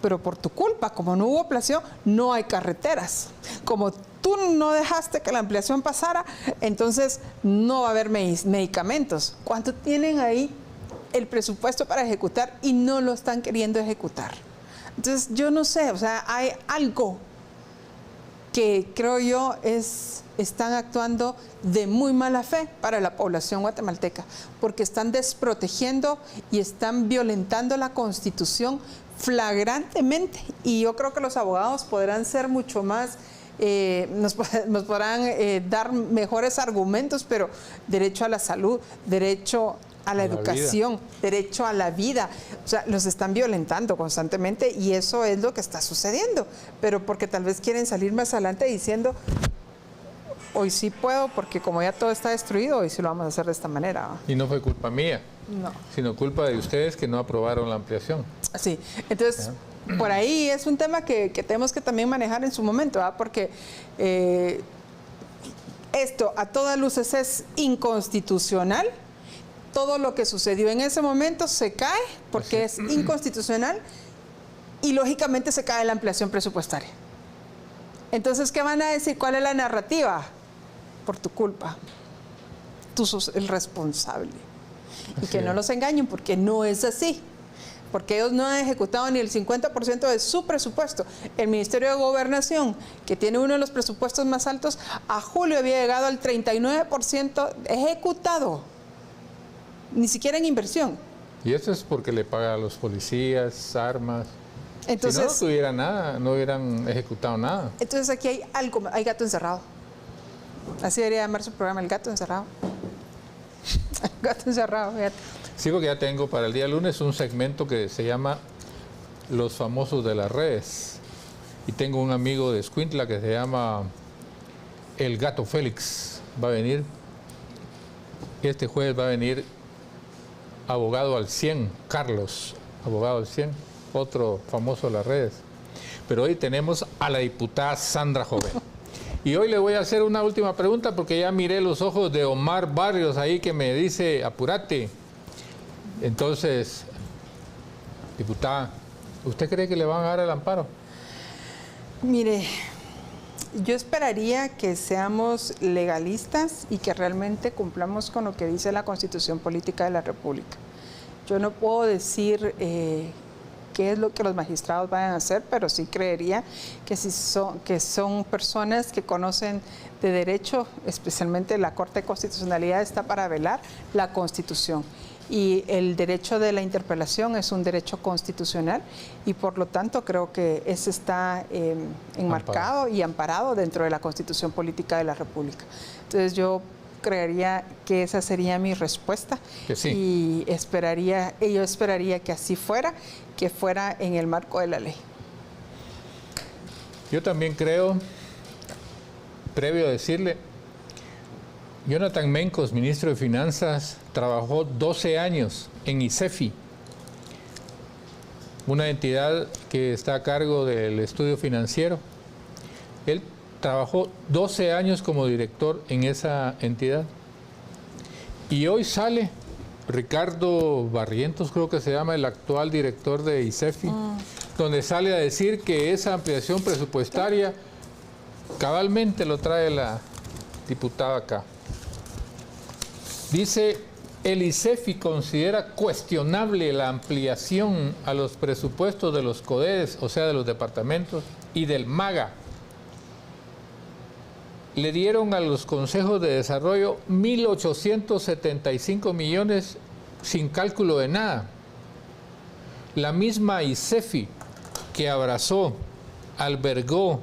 pero por tu culpa, como no hubo ampliación, no hay carreteras. Como tú no dejaste que la ampliación pasara, entonces no va a haber medicamentos. ¿Cuánto tienen ahí el presupuesto para ejecutar y no lo están queriendo ejecutar? Entonces yo no sé, o sea, hay algo que creo yo están actuando de muy mala fe para la población guatemalteca, porque están desprotegiendo y están violentando la Constitución flagrantemente. Y yo creo que los abogados podrán ser mucho más, nos podrán dar mejores argumentos, pero derecho a la salud, derecho a la educación, derecho a la vida, o sea, los están violentando constantemente, y eso es lo que está sucediendo, pero porque tal vez quieren salir más adelante diciendo, hoy sí puedo, porque como ya todo está destruido, hoy sí lo vamos a hacer de esta manera. Y no fue culpa mía, sino culpa de ustedes que no aprobaron la ampliación. Sí, entonces por ahí es un tema que tenemos que también manejar en su momento, ¿verdad? Porque esto a todas luces es inconstitucional. Todo lo que sucedió en ese momento se cae porque es inconstitucional, y lógicamente se cae la ampliación presupuestaria. Entonces, ¿qué van a decir? ¿Cuál es la narrativa? Por tu culpa. Tú sos el responsable. Y que no los engañen, porque no es así. Porque ellos no han ejecutado ni el 50% de su presupuesto. El Ministerio de Gobernación, que tiene uno de los presupuestos más altos, a julio había llegado al 39% ejecutado. Ni siquiera en inversión. Y eso es porque le paga a los policías, armas. Entonces, si no tuviera nada, no hubieran ejecutado nada. Entonces aquí hay algo, hay gato encerrado. Así debería llamarse el programa, el gato encerrado. El gato encerrado, fíjate. Sí, porque ya tengo para el día lunes un segmento que se llama Los famosos de las redes. Y tengo un amigo de Escuintla que se llama El Gato Félix. Va a venir. Este jueves va a venir abogado al 100, Carlos, abogado al 100, otro famoso de las redes. Pero hoy tenemos a la diputada Sandra Joven. Y hoy le voy a hacer una última pregunta, porque ya miré los ojos de Omar Barrios ahí, que me dice, apúrate. Entonces, diputada, ¿usted cree que le van a dar el amparo? Mire, yo esperaría que seamos legalistas y que realmente cumplamos con lo que dice la Constitución Política de la República. Yo no puedo decir qué es lo que los magistrados vayan a hacer, pero sí creería que, son personas que conocen de derecho, especialmente la Corte de Constitucionalidad está para velar la Constitución. Y el derecho de la interpelación es un derecho constitucional y por lo tanto creo que ese está enmarcado y amparado dentro de la Constitución Política de la República. Entonces yo creería que esa sería mi respuesta que sí. Y yo esperaría que así fuera, que fuera en el marco de la ley. Yo también creo, previo a decirle, Jonathan Mencos, ministro de Finanzas, trabajó 12 años en ICEFI, una entidad que está a cargo del estudio financiero. Él trabajó 12 años como director en esa entidad. Y hoy sale Ricardo Barrientos, creo que se llama, el actual director de ICEFI, donde sale a decir que esa ampliación presupuestaria cabalmente lo trae la diputada acá. Dice, el ICEFI considera cuestionable la ampliación a los presupuestos de los CODES, o sea, de los departamentos, y del MAGA. Le dieron a los consejos de desarrollo 1.875 millones sin cálculo de nada. La misma ICEFI que abrazó, albergó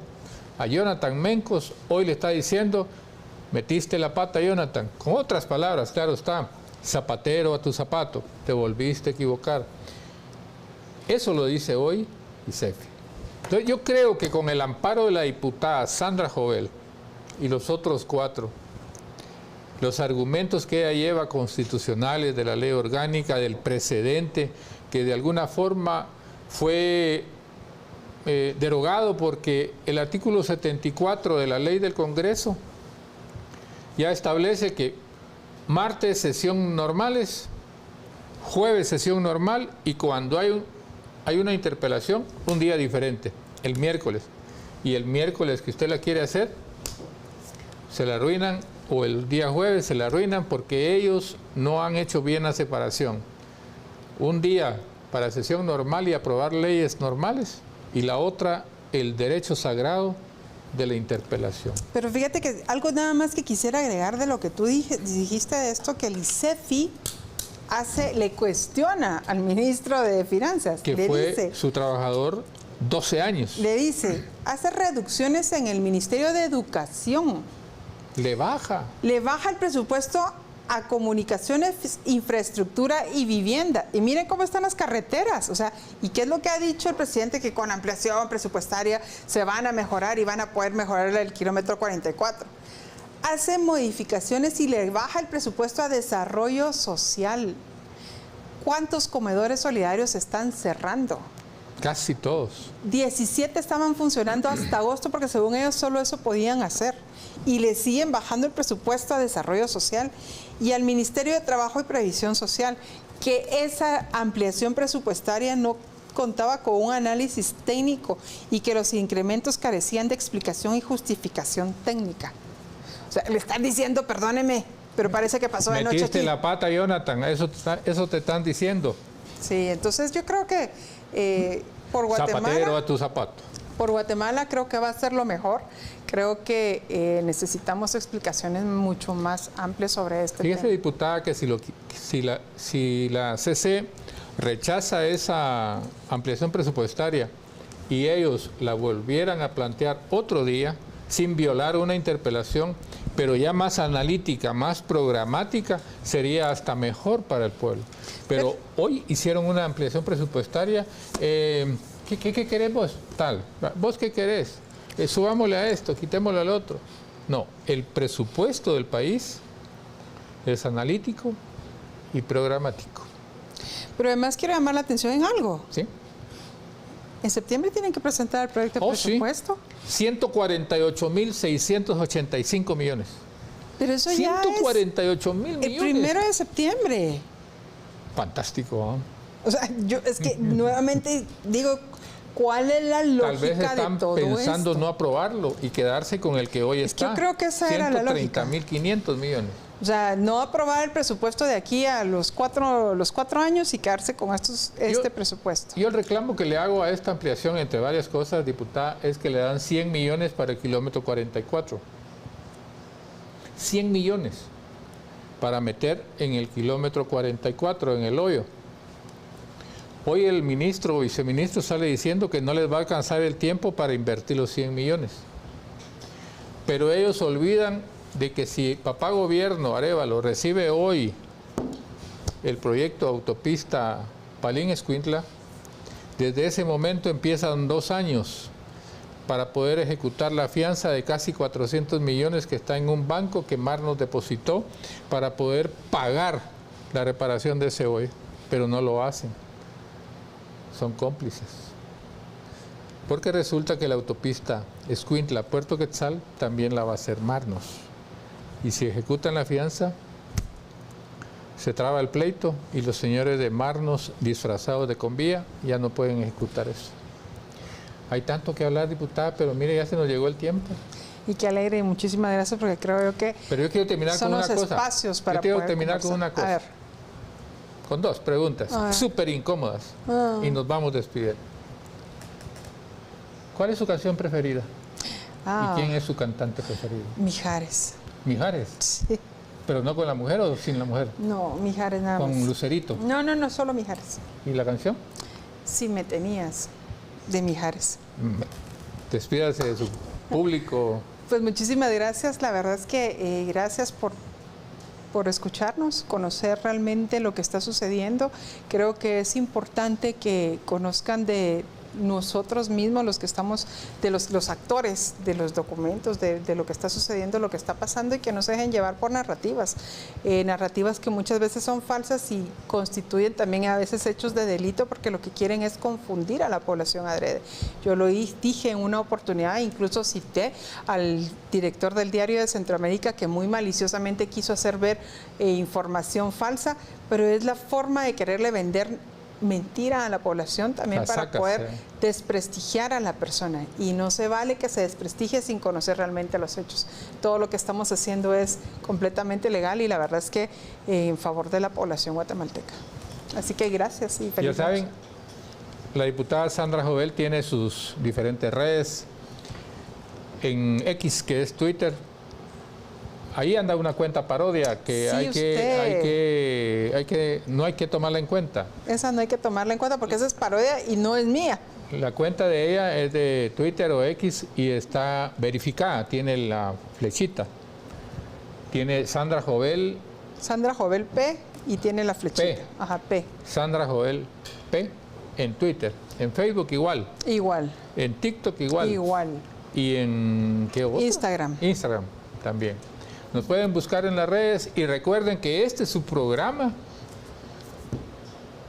a Jonathan Mencos, hoy le está diciendo, metiste la pata, Jonathan. Con otras palabras, claro está, zapatero a tu zapato, te volviste a equivocar. Eso lo dice hoy ICEFI. Entonces yo creo que con el amparo de la diputada Sandra Jovel y los otros 4, los argumentos que ella lleva constitucionales de la ley orgánica, del precedente, que de alguna forma fue derogado porque el artículo 74 de la ley del Congreso ya establece que martes sesión normales, jueves sesión normal y cuando hay una interpelación, un día diferente, el miércoles. Y el miércoles que usted la quiere hacer, se la arruinan, o el día jueves se la arruinan porque ellos no han hecho bien la separación. Un día para sesión normal y aprobar leyes normales, y la otra, el derecho sagrado de la interpelación. Pero fíjate que algo nada más que quisiera agregar de lo que tú dijiste de esto, que el ICEFI le cuestiona al ministro de Finanzas. Que fue su trabajador 12 años. Le dice, hace reducciones en el Ministerio de Educación. Le baja. Le baja el presupuesto a comunicaciones, infraestructura y vivienda. Y miren cómo están las carreteras. O sea, ¿y qué es lo que ha dicho el presidente? Que con ampliación presupuestaria se van a mejorar y van a poder mejorar el kilómetro 44. Hace modificaciones y le baja el presupuesto a desarrollo social. ¿Cuántos comedores solidarios están cerrando? Casi todos. 17 estaban funcionando hasta agosto porque según ellos solo eso podían hacer. Y le siguen bajando el presupuesto a desarrollo social y al Ministerio de Trabajo y Previsión Social, que esa ampliación presupuestaria no contaba con un análisis técnico y que los incrementos carecían de explicación y justificación técnica. O sea, le están diciendo, perdóneme, pero parece que pasó de noche aquí. Metiste la pata, Jonathan, eso te están diciendo. Sí, entonces yo creo que por Guatemala... Zapatero a tu zapato. Por Guatemala creo que va a ser lo mejor. Creo que necesitamos explicaciones mucho más amplias sobre este tema. Fíjese, diputada, que si la CC rechaza esa ampliación presupuestaria y ellos la volvieran a plantear otro día, sin violar una interpelación, pero ya más analítica, más programática, sería hasta mejor para el pueblo. Pero hoy hicieron una ampliación presupuestaria. ¿Qué querés vos? Tal. ¿Vos qué querés? Subámosle a esto, quitémosle al otro. No, el presupuesto del país es analítico y programático. Pero además quiero llamar la atención en algo. ¿Sí? En septiembre tienen que presentar el proyecto de presupuesto. Sí. 148.685 millones. Pero eso ya 148.000 millones. El 1 de septiembre. Fantástico, ¿eh? O sea, yo es que nuevamente digo, ¿cuál es la lógica Tal vez están de todo pensando esto? no aprobarlo y quedarse con el que hoy está. Yo creo que esa era la lógica. 130.500 millones. O sea, no aprobar el presupuesto de aquí a los cuatro años y quedarse con este presupuesto. Yo el reclamo que le hago a esta ampliación, entre varias cosas, diputada, es que le dan 100 millones para el kilómetro 44. 100 millones para meter en el kilómetro 44, en el hoyo. Hoy el ministro o viceministro sale diciendo que no les va a alcanzar el tiempo para invertir los 100 millones. Pero ellos olvidan de que si papá gobierno Arévalo recibe hoy el proyecto autopista Palín-Escuintla, desde ese momento empiezan 2 años para poder ejecutar la fianza de casi 400 millones que está en un banco que Mar nos depositó para poder pagar la reparación de ese hoyo, pero no lo hacen. Son cómplices. Porque resulta que la autopista Escuintla-Puerto Quetzal también la va a hacer Marnos. Y si ejecutan la fianza, se traba el pleito y los señores de Marnos disfrazados de Convía ya no pueden ejecutar eso. Hay tanto que hablar, diputada, pero mire, ya se nos llegó el tiempo. Y qué alegre, muchísimas gracias, porque creo yo que pero yo quiero terminar con una cosa. Son los espacios para yo quiero poder terminar con una cosa. A ver. Con 2 preguntas súper incómodas y nos vamos despidiendo. ¿Cuál es su canción preferida? ¿Y quién es su cantante preferido? Mijares. ¿Mijares? Sí. ¿Pero no con la mujer o sin la mujer? No, Mijares nada más. ¿Con Lucerito? No, solo Mijares. ¿Y la canción? Si me tenías, de Mijares. Despídase de su público. Pues muchísimas gracias. La verdad es que gracias por escucharnos, conocer realmente lo que está sucediendo. Creo que es importante que conozcan de nosotros mismos, los que estamos, de los actores de los documentos, de lo que está sucediendo, lo que está pasando, y que no se dejen llevar por narrativas, narrativas que muchas veces son falsas y constituyen también a veces hechos de delito, porque lo que quieren es confundir a la población adrede. Yo lo dije en una oportunidad, incluso cité al director del Diario de Centroamérica, que muy maliciosamente quiso hacer ver información falsa, pero es la forma de quererle vender mentira a la población también para poder desprestigiar a la persona, y no se vale que se desprestigie sin conocer realmente los hechos. Todo lo que estamos haciendo es completamente legal y la verdad es que en favor de la población guatemalteca. Así que gracias y feliz Ya saben, noche. La diputada Sandra Jovel tiene sus diferentes redes en X, que es Twitter. Ahí anda una cuenta parodia que, sí, no hay que tomarla en cuenta. Esa no hay que tomarla en cuenta porque esa es parodia y no es mía. La cuenta de ella es de Twitter o X y está verificada, tiene la flechita. Tiene Sandra Jovel. Sandra Jovel P y tiene la flechita. P. Ajá, P. Sandra Jovel P en Twitter. En Facebook igual. Igual. En TikTok igual. Igual. ¿Y en qué otro? Instagram. Instagram también. Nos pueden buscar en las redes y recuerden que este es su programa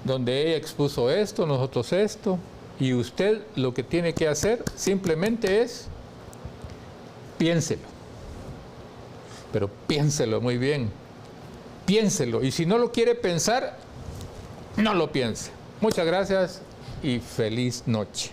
donde ella expuso esto, nosotros esto, y usted lo que tiene que hacer simplemente es piénselo. Pero piénselo muy bien. Piénselo. Y si no lo quiere pensar, no lo piense. Muchas gracias y feliz noche.